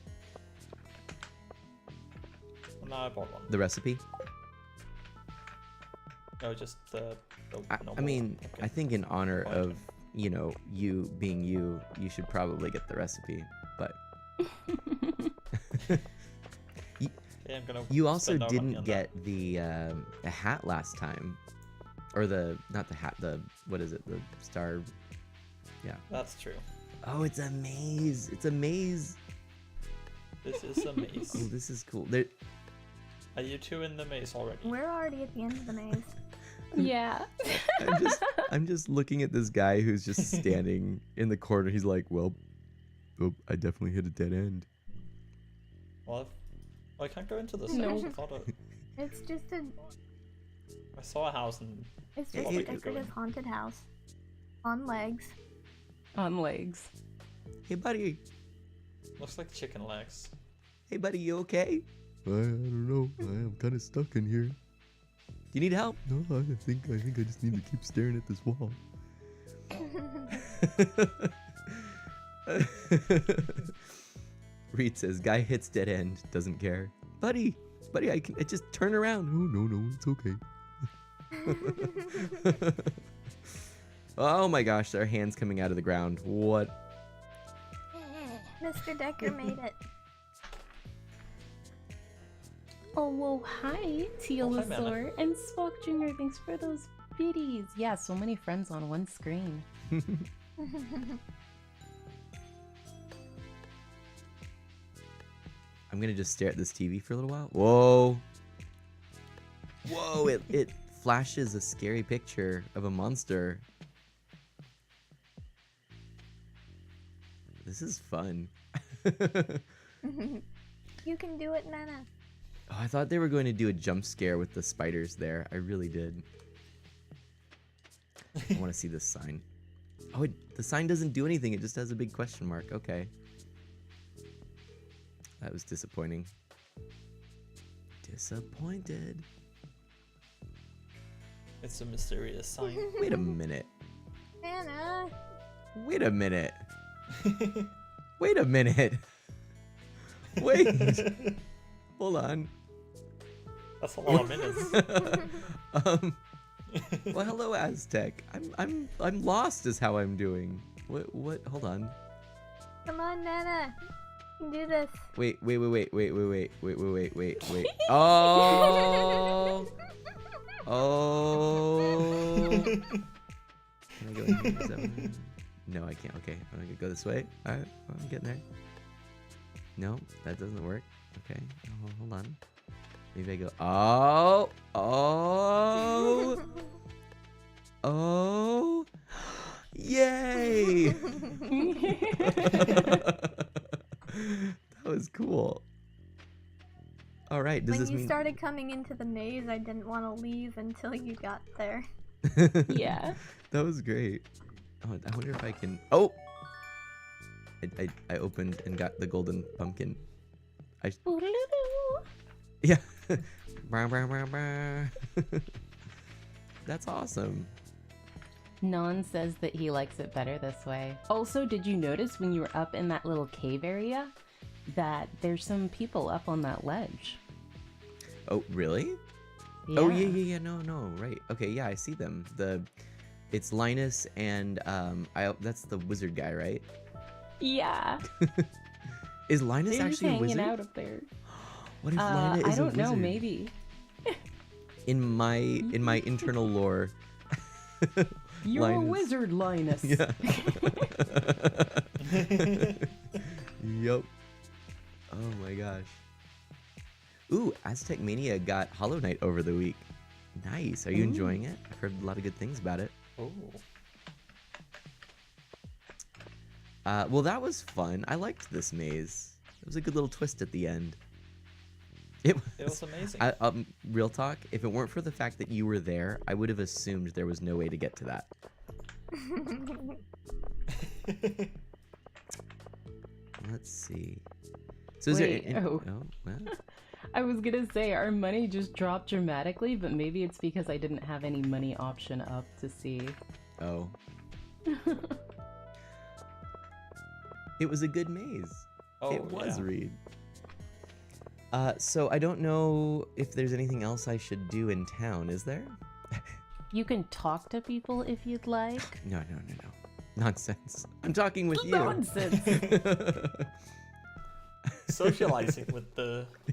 Well, no, I bought one. The recipe? No, just the I normal mean, pumpkin. I think in honor Fine. of, you know, you being you, you should probably get the recipe. But Yeah, I'm gonna you also spend our money didn't on get the a hat last time. Or not the hat, what is it? The star. Yeah. that. That's true. Oh, it's a maze. It's a maze. This is a Oh, maze. this is cool. There, Are you two in the maze already? We're already at the end of the maze. Yeah. I'm just looking at this guy who's just standing in the corner. He's like, well, I definitely hit a dead end. Well, I can't go into this No. house. It's just a I saw a house and it's Hey, just hey, a decorative haunted house on legs. On legs. Hey, buddy. looks like chicken legs. Hey, buddy, you okay? I don't know. I am kind of stuck in here. Do you need help? No, I think I just need to keep staring at this wall. Reed says, guy hits dead end, doesn't care. Buddy, I just turn around. Oh, no, it's okay. Oh my gosh, there are hands coming out of the ground. What? Mr. Decker made it. Oh, well, hi, Tealosaur and Spock Jr. Thanks for those biddies. Yeah, so many friends on one screen. I'm gonna just stare at this TV for a little while. Whoa. Whoa, it flashes a scary picture of a monster. This is fun. You can do it, Nana. Oh, I thought they were going to do a jump scare with the spiders there. I really did. I want to see this sign. Oh, the sign doesn't do anything. It just has a big question mark. Okay. That was disappointing. Disappointed. It's a mysterious sign. Wait a minute. Nana. Wait a minute. Wait a minute. Wait. Hold on. That's a lot of minutes. Well, hello, Aztec. I'm lost is how I'm doing. What? Hold on. Come on, Nana. You can do this. Wait. Oh. Oh. Can I go in here? Is that what no, I can't. Okay, I'm gonna go this way. All right, well, I'm getting there. No, that doesn't work. Okay, hold on. Maybe I go. Oh. Yay! That was cool. All right. Does When this you mean? started coming into the maze, I didn't want to leave until you got there. Yeah. That was great. Oh, I wonder if I can. Oh. I opened and got the golden pumpkin. Yeah. That's awesome. Non says that he likes it better this way. Also, did you notice when you were up in that little cave area that there's some people up on that ledge? Oh, really? Yeah. Oh, yeah. No, right. Okay, yeah, I see them. It's Linus and that's the wizard guy, right? Yeah. Is Linus They're just actually a hanging wizard? out up there. What if Linus I is a don't know, wizard? maybe. In my internal lore. You're a Linus. wizard, Linus. Yeah. Yup. Oh my gosh. Ooh, Aztec Mania got Hollow Knight over the week. Nice. Are you enjoying it? I've heard a lot of good things about it. Oh. Well, that was fun. I liked this maze. It was a good little twist at the end. It was amazing. Real talk, if it weren't for the fact that you were there, I would have assumed there was no way to get to that. Let's see. So is Wait, there... oh. well. I was gonna say our money just dropped dramatically, but maybe it's because I didn't have any money option up to see. Oh. It was a good maze. Oh, It was, yeah. Reed. So I don't know if there's anything else I should do in town, is there? You can talk to people if you'd like. No. Nonsense. I'm talking with you. Nonsense. Socializing with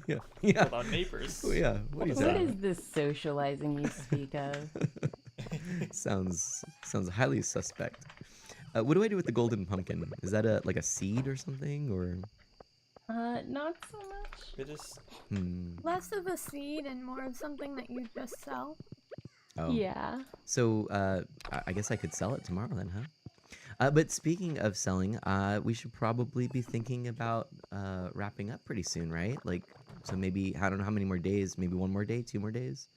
Yeah. with our neighbors. Oh, yeah. What is What that? is this socializing you speak of? Sounds highly suspect. What do I do with the golden pumpkin? Is that like a seed or something, or? Not so much. It is. Hmm. Less of a seed and more of something that you just sell. Oh. Yeah. So I guess I could sell it tomorrow then, huh? But speaking of selling, we should probably be thinking about wrapping up pretty soon, right? Like, so maybe I don't know how many more days. Maybe one more day, 2 more days.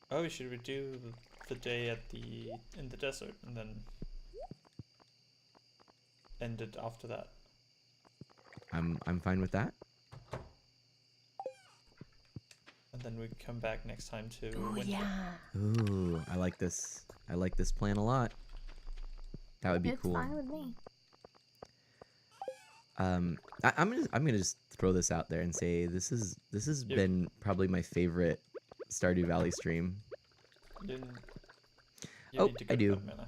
Oh, should we do the day in the desert and then end it after that? I'm fine with that. And then we come back next time to Oh winter. yeah. Ooh, I like this. I like this plan a lot. That would be It's cool. fine with me. I'm gonna just throw this out there and say this has Yep. been probably my favorite Stardew Valley stream. You Oh, need to go I to do. bed, Mana.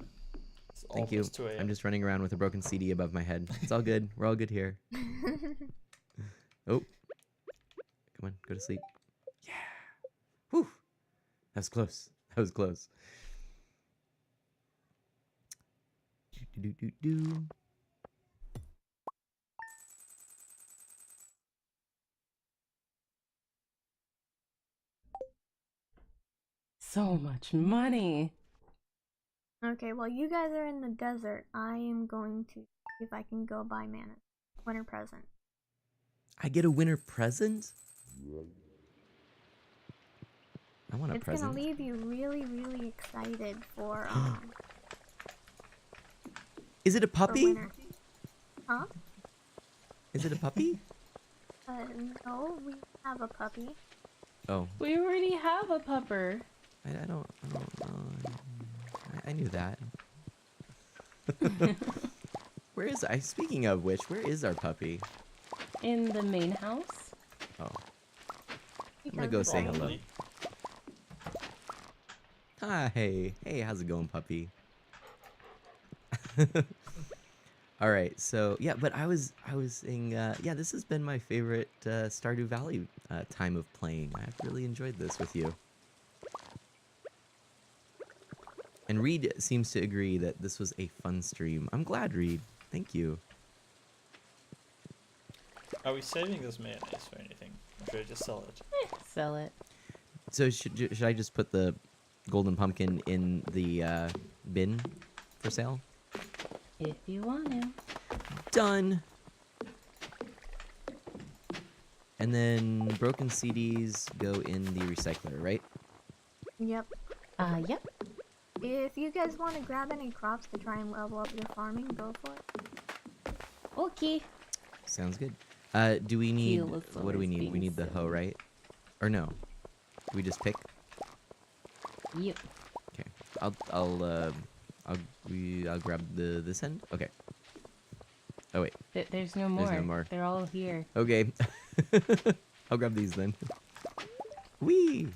It's Thank you. almost 2 a.m. I'm just running around with a broken CD above my head. It's all good. We're all good here. Oh, come on, go to sleep. Yeah. Whew. That was close. That was close. Do do do do. So much money. Okay, well, you guys are in the desert. I am going to see if I can go buy mana. Winter present. I get a winter present? I want a It's present. gonna leave you really, really excited for Is it a for puppy? winter. Huh? Is it a puppy? No, we have a puppy. Oh, We already have a pupper. I don't know. I knew that. Where is I? Speaking of which, where is our puppy? In the main house. Oh, He I'm gonna comes go with say me. hello. Probably. Hi, hey, how's it going, puppy? All right, so yeah, but I was saying, yeah, this has been my favorite Stardew Valley time of playing. I've really enjoyed this with you. And Reed seems to agree that this was a fun stream. I'm glad, Reed. Thank you. Are we saving this mayonnaise for anything? Or should I just sell it? Sell it. So should I just put the golden pumpkin in the bin for sale? If you want to. Done. And then broken CDs go in the recycler, right? Yep. Yep. If you guys want to grab any crops to try and level up your farming, go for it. Okay. Sounds good. Do we need? Teal is What do we always need? We being need the hoe, silly. right? Or no? Do we just pick? Yep. Okay. I'll grab this end. Okay. Oh wait. There's no more. There's no more. They're all here. Okay. I'll grab these then. Whee!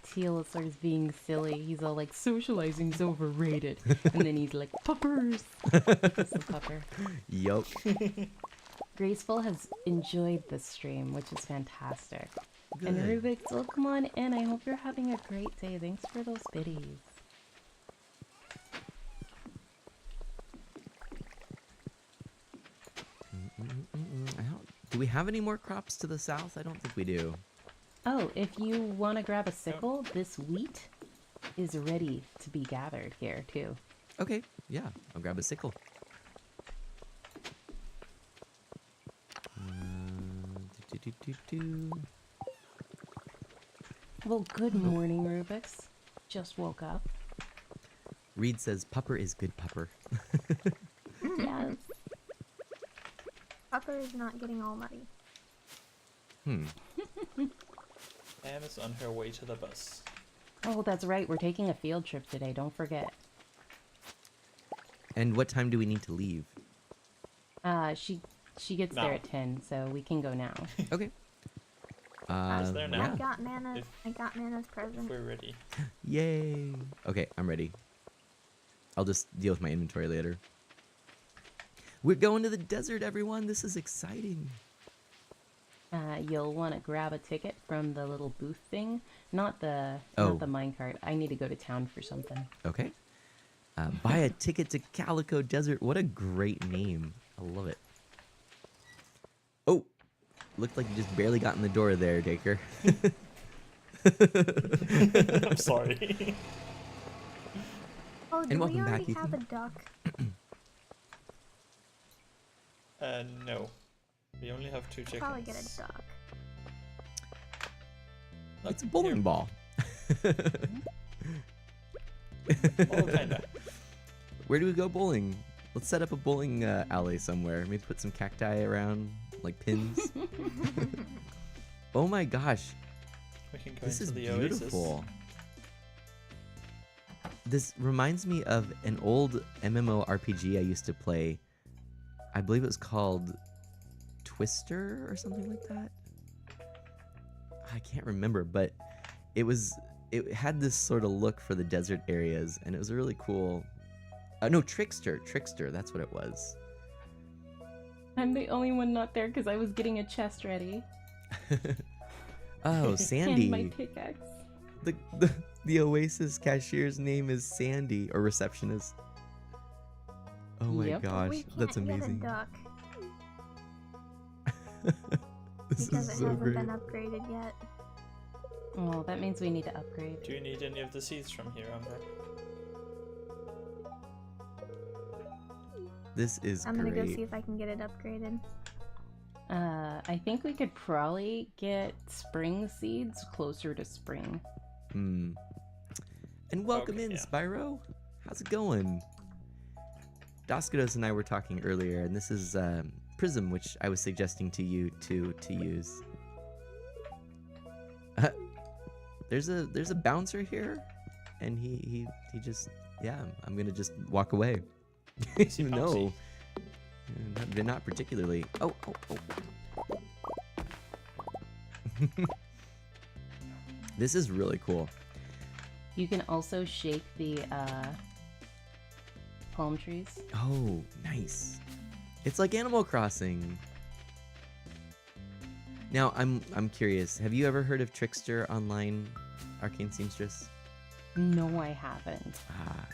Tealosaur's being silly. He's all like, socializing's overrated. And then he's like, puppers! It's the pupper. Yup. Graceful has enjoyed this stream, which is fantastic. And Good. Rubik's, welcome on in. I hope you're having a great day. Thanks for those biddies. Do we have any more crops to the south? I don't think we do. Oh, if you want to grab a sickle, this wheat is ready to be gathered here, too. Okay. Yeah. I'll grab a sickle. Do, do, do, do. Well, good morning, Rubik's. Just woke up. Reed says pupper is good pupper. Yes. Pupper is not getting all muddy. Hmm. Pam is on her way to the bus. Oh, that's right. We're taking a field trip today. Don't forget. And what time do we need to leave? She gets there Now. at 10, so we can go now. Okay. Is there now? I Yeah. got mana. If- I got mana's If present. we're ready. Yay. Okay, I'm ready. I'll just deal with my inventory later. We're going to the desert, everyone. This is exciting. You'll want to grab a ticket from the little booth thing, not the Oh. minecart. I need to go to town for something. Okay. Buy a ticket to Calico Desert. What a great name. I love it. Oh, looked like you just barely got in the door there, Daker. I'm sorry. Oh, do we welcome back, already have a Ethan. duck? No. We only have 2 chickens. Probably get a duck. Look, It's a bowling here. ball. Well, kinda. Where do we go bowling? Let's set up a bowling alley somewhere. Maybe put some cacti around, like pins. Oh my gosh, We can go this into is the oasis. beautiful. This reminds me of an old MMORPG I used to play. I believe it was called Twister or something like that. I can't remember, but it had this sort of look for the desert areas, and it was really cool. No, Trickster, that's what it was. I'm the only one not there because I was getting a chest ready. Oh, And my Sandy. pickaxe. The Oasis cashier's name is Sandy, or receptionist. Oh my Yep. gosh, We can't that's get amazing. a duck This because is it so hasn't great. been upgraded yet. Oh, that means we need to upgrade. Do you need any of the seeds from here, Amber? This is I'm gonna great. go see if I can get it upgraded. I think we could probably get spring seeds closer to spring. Hmm. And welcome Okay, in, yeah. Spyro. How's it going? Doskados and I were talking earlier, and this is Prism, which I was suggesting to you to use. There's a bouncer here, and he just, yeah, I'm gonna just walk away. Is he No, not particularly. Oh. This is really cool. You can also shake the palm trees. Oh, nice. It's like Animal Crossing. Now, I'm curious. Have you ever heard of Trickster Online, Arcane Seamstress? No, I haven't. Ah.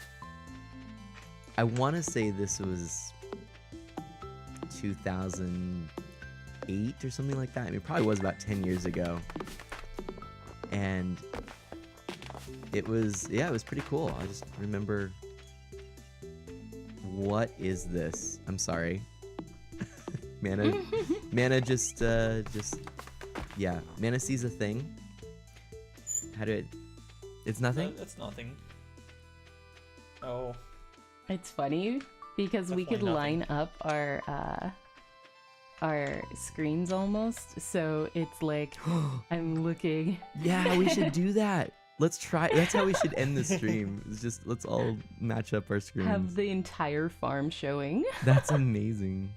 I want to say this was 2008 or something like that. I mean, it probably was about 10 years ago. And it was pretty cool. I just remember. What is this? I'm sorry. Mana just yeah. Mana sees a thing. How do it? It's nothing. It's nothing. Oh. It's funny because we could Definitely line up our screens almost, so it's like I'm looking. Yeah, we should do that. Let's try. That's how we should end the stream. It's just let's all match up our screens. Have the entire farm showing. That's amazing.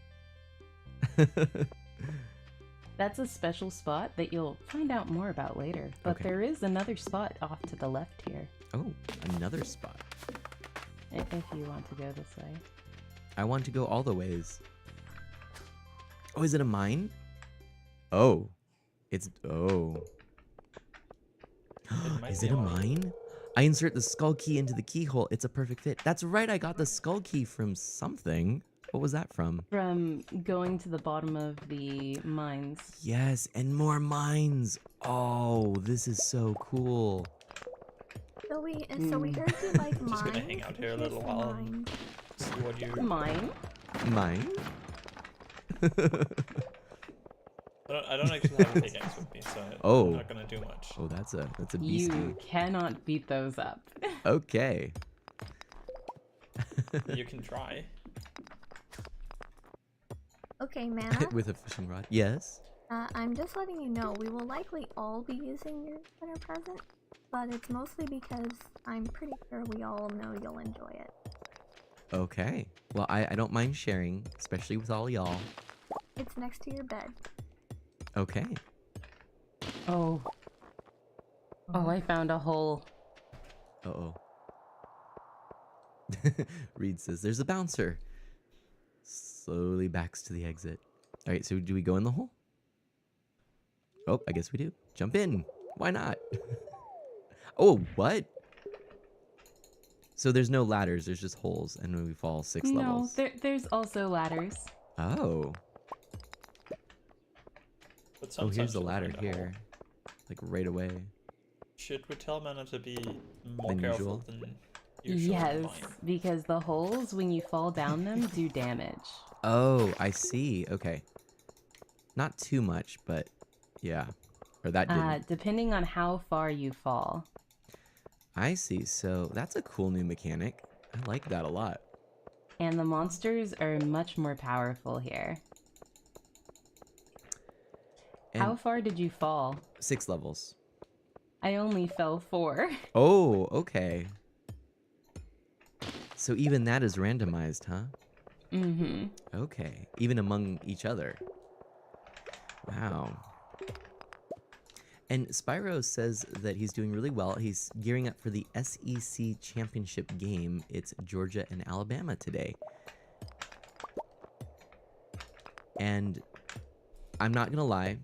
That's a special spot that you'll find out more about later. But Okay. there is another spot off to the left here, Oh, another spot. if you want to go this way. I want to go all the ways. Oh, is it a mine? Oh, it's might Is be it a a mine. mine? I insert the skull key into the keyhole. It's a perfect fit. That's right. I got the skull key from something. What was that from? From going to the bottom of the mines. Yes, and more mines. Oh, this is so cool. So we heard you like mines. Just gonna hang out here a Here's little the while. mine. See what you. Mine? Mine? I don't actually have a pickaxe with me, so Oh. I'm not gonna do much. Oh, that's a beastie. You cannot beat those up. Okay. You can try. Okay, Mana. With a fishing rod. Yes. I'm just letting you know we will likely all be using your winter present, but it's mostly because I'm pretty sure we all know you'll enjoy it. Okay. Well, I don't mind sharing, especially with all y'all. It's next to your bed. Okay. Oh. Oh, I found a hole. Uh-oh. Reed says, there's a bouncer. Slowly backs to the exit. All right, so do we go in the hole? Oh, I guess we do. Jump in. Why not? Oh, what? So there's no ladders, there's just holes, and we fall 6 No, levels. there's also ladders. Oh. But Oh, here's sometimes the you'll ladder find a hole. here. Like right away. Should we tell Mana to be more Than careful usual? than usual? Yes, Fine. because the holes, when you fall down them, do damage. Oh, I see. Okay. Not too much, but yeah. Or that didn't. Depending on how far you fall. I see. So that's a cool new mechanic. I like that a lot. And the monsters are much more powerful here. And How far did you fall? 6 levels. I only fell 4. Oh, okay. So even that is randomized, huh? Mm-hmm. Okay. Even among each other. Wow. And Spyro says that he's doing really well. He's gearing up for the SEC championship game. It's Georgia and Alabama today. And I'm not gonna lie,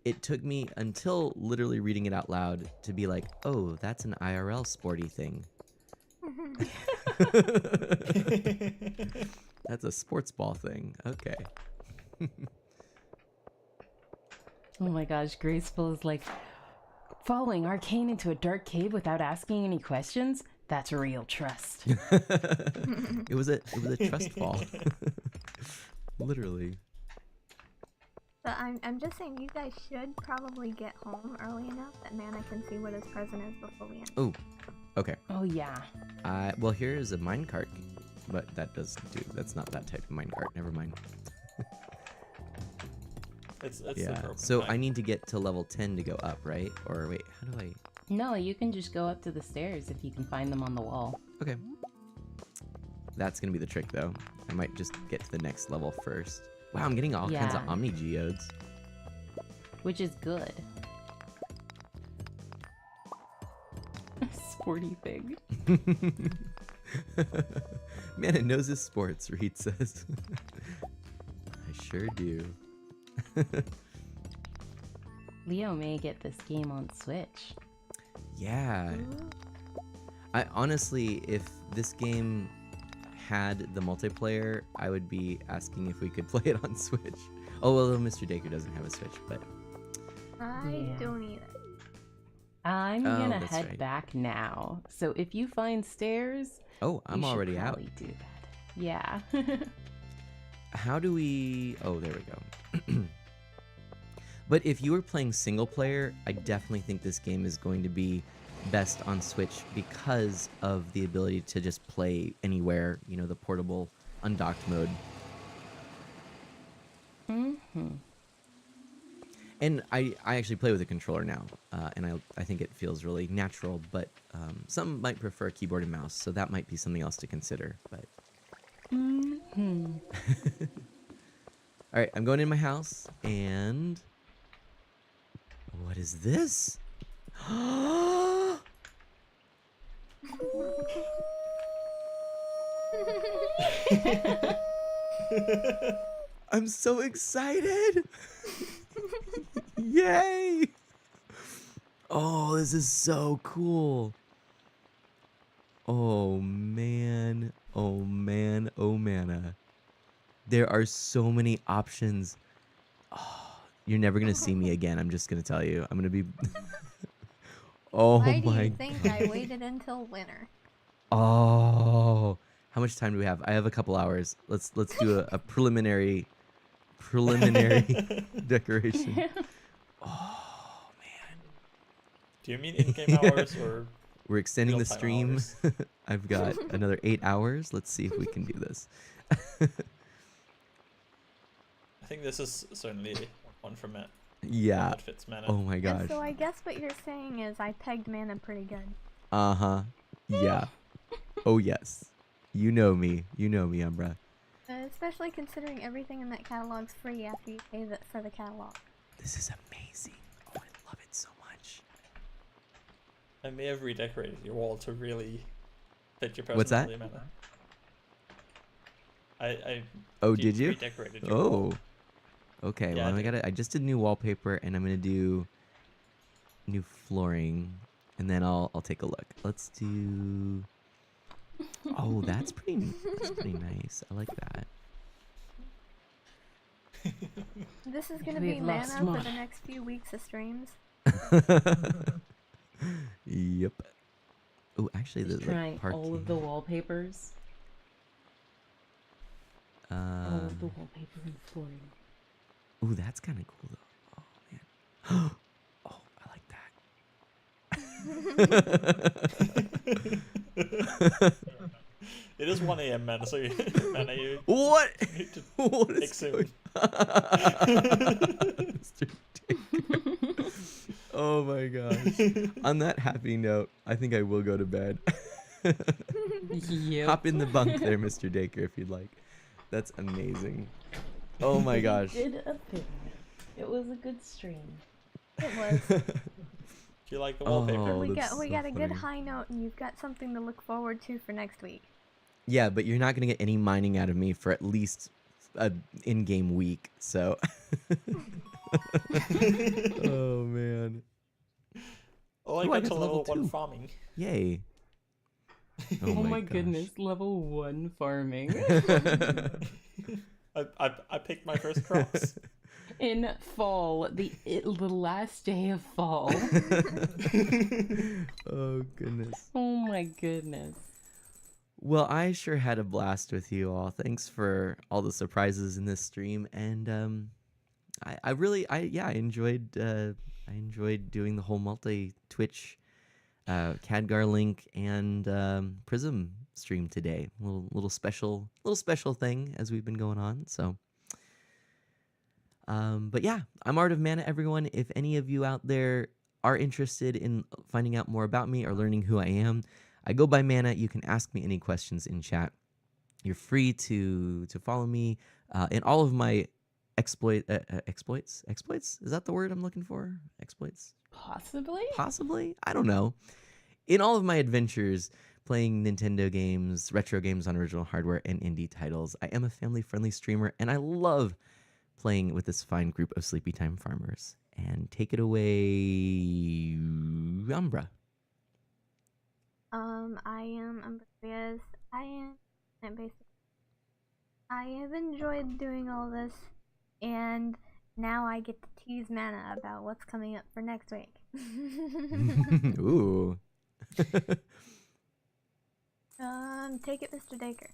it took me until literally reading it out loud to be like, oh, that's an IRL sporty thing. That's a sports ball thing. Okay. Oh my gosh, Graceful is like, following Arcane into a dark cave without asking any questions? That's real trust. It was a trust fall. Literally. But I'm just saying, you guys should probably get home early enough that Mana can see what his present is before we end. Oh, okay. Oh yeah. Well, here is a minecart, but that's not that type of minecart. Never mind. It's Yeah. the broken So type. I need to get to level 10 to go up, right? Or wait, how do I? No, you can just go up to the stairs if you can find them on the wall. Okay. That's gonna be the trick, though. I might just get to the next level first. Wow, I'm getting all kinds of Yeah. Omni Geodes. Which is good. Sporty thing. Man, it knows his sports, Reed says. I sure do. Leo may get this game on Switch. Yeah. Ooh. I honestly, if this game had the multiplayer, I would be asking if we could play it on Switch. Oh, well, Mr. Dacre doesn't have a Switch, but I Yeah. don't either. I'm Oh, gonna that's head right. back now. So if you find stairs, oh, I'm you should already out. probably do that. Yeah. How do we? Oh, there we go. But if you were playing single player, I definitely think this game is going to be best on Switch because of the ability to just play anywhere, you know, the portable undocked mode. Mm-hmm. And I actually play with a controller now, and I think it feels really natural, but some might prefer keyboard and mouse, so that might be something else to consider. But Mm-hmm. all right, I'm going in my house, and what is this? I'm so excited! Yay! Oh, this is so cool. Oh man, oh man, oh mana. There are so many options. Oh, you're never gonna see me again, I'm just gonna tell you. I'm gonna be oh Why do my you think I waited until winter? Oh, how much time do we have? I have a couple hours. Let's do a preliminary decoration. Oh man, Do you mean in-game hours or we're extending the real-time stream. hours? I've got another 8 hours. Let's see if we can do this. I think this is certainly one for Matt. Yeah. That fits Mana. Oh my And gosh. so I guess what you're saying is I pegged Mana pretty good. Uh-huh. Yeah. Oh yes. You know me, Umbra. Especially considering everything in that catalog's free after you pay for the catalog. This is amazing. Oh, I love it so much. I may have redecorated your wall to really fit your What's that? personality, Mana. I Oh, did you? redecorated your wall. Oh. Okay, Yeah, well I I just did new wallpaper and I'm gonna do new flooring and then I'll take a look. Let's do Oh, that's pretty nice. I like that. This is gonna We've be lost Mana for one. the next few weeks of streams. Yep. Oh, actually, Just the like trying all of the parking. wallpapers. All of the Uh, wallpaper and flooring. oh, that's kind of cool though. Oh man. Oh, I like that. It is 1 a.m., man. So man, What? you need to What take is going soon. on? Mr. Dick. Oh my gosh. On that happy note, I think I will go to bed. Yep. Hop in the bunk there, Mr. Dacre, if you'd like. That's amazing. Oh my We gosh. did a thing. It was a good stream. It was. Do you like the wallpaper? Oh, we that's got so a good funny. high note, and you've got something to look forward to for next week. Yeah, but you're not gonna get any mining out of me for at least a in-game week. So. Oh man. Oh, I Ooh, I got got to to level level 1 2. farming. Yay. Oh Oh my my gosh. goodness, level 1 farming. I picked my first crops. In fall, the last day of fall. Oh goodness. Oh my goodness. Well, I sure had a blast with you all. Thanks for all the surprises in this stream, and I really I enjoyed doing the whole multi Twitch, Cadgar Link and Prism stream today. Little special thing as we've been going on. So, but yeah, I'm Art of Mana, everyone. If any of you out there are interested in finding out more about me or learning who I am, I go by Mana. You can ask me any questions in chat. You're free to follow me in all of my exploits. Exploits, is that the word I'm looking for? Exploits, Possibly? possibly. I don't know. In all of my adventures playing Nintendo games, retro games on original hardware, and indie titles, I am a family-friendly streamer, and I love playing with this fine group of Sleepy Time farmers. And take it away, Umbra. I am Umbria's. And basically, I have enjoyed doing all this, and now I get to tease Mana about what's coming up for next week. Ooh. Take it, Mr. Dacre.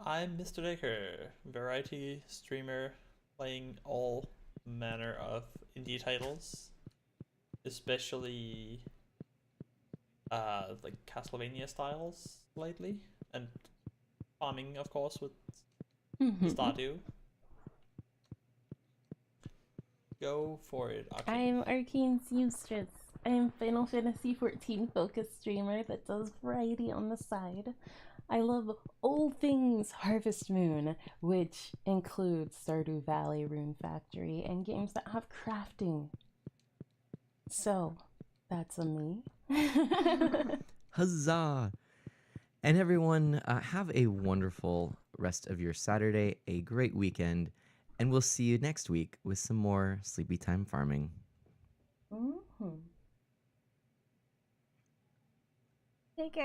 I'm Mr. Dacre, variety streamer, playing all manner of indie titles, especially like Castlevania styles lately, and farming, of course, with Stardew. Go for it, Arcane. I'm Arcane Seamstress. I'm Final Fantasy XIV focused streamer that does variety on the side. I love all things Harvest Moon, which includes Stardew Valley, Rune Factory, and games that have crafting. So, that's a me. Huzzah! And everyone, have a wonderful rest of your Saturday, a great weekend, and we'll see you next week with some more Sleepy Time farming. Mm-hmm. Take care.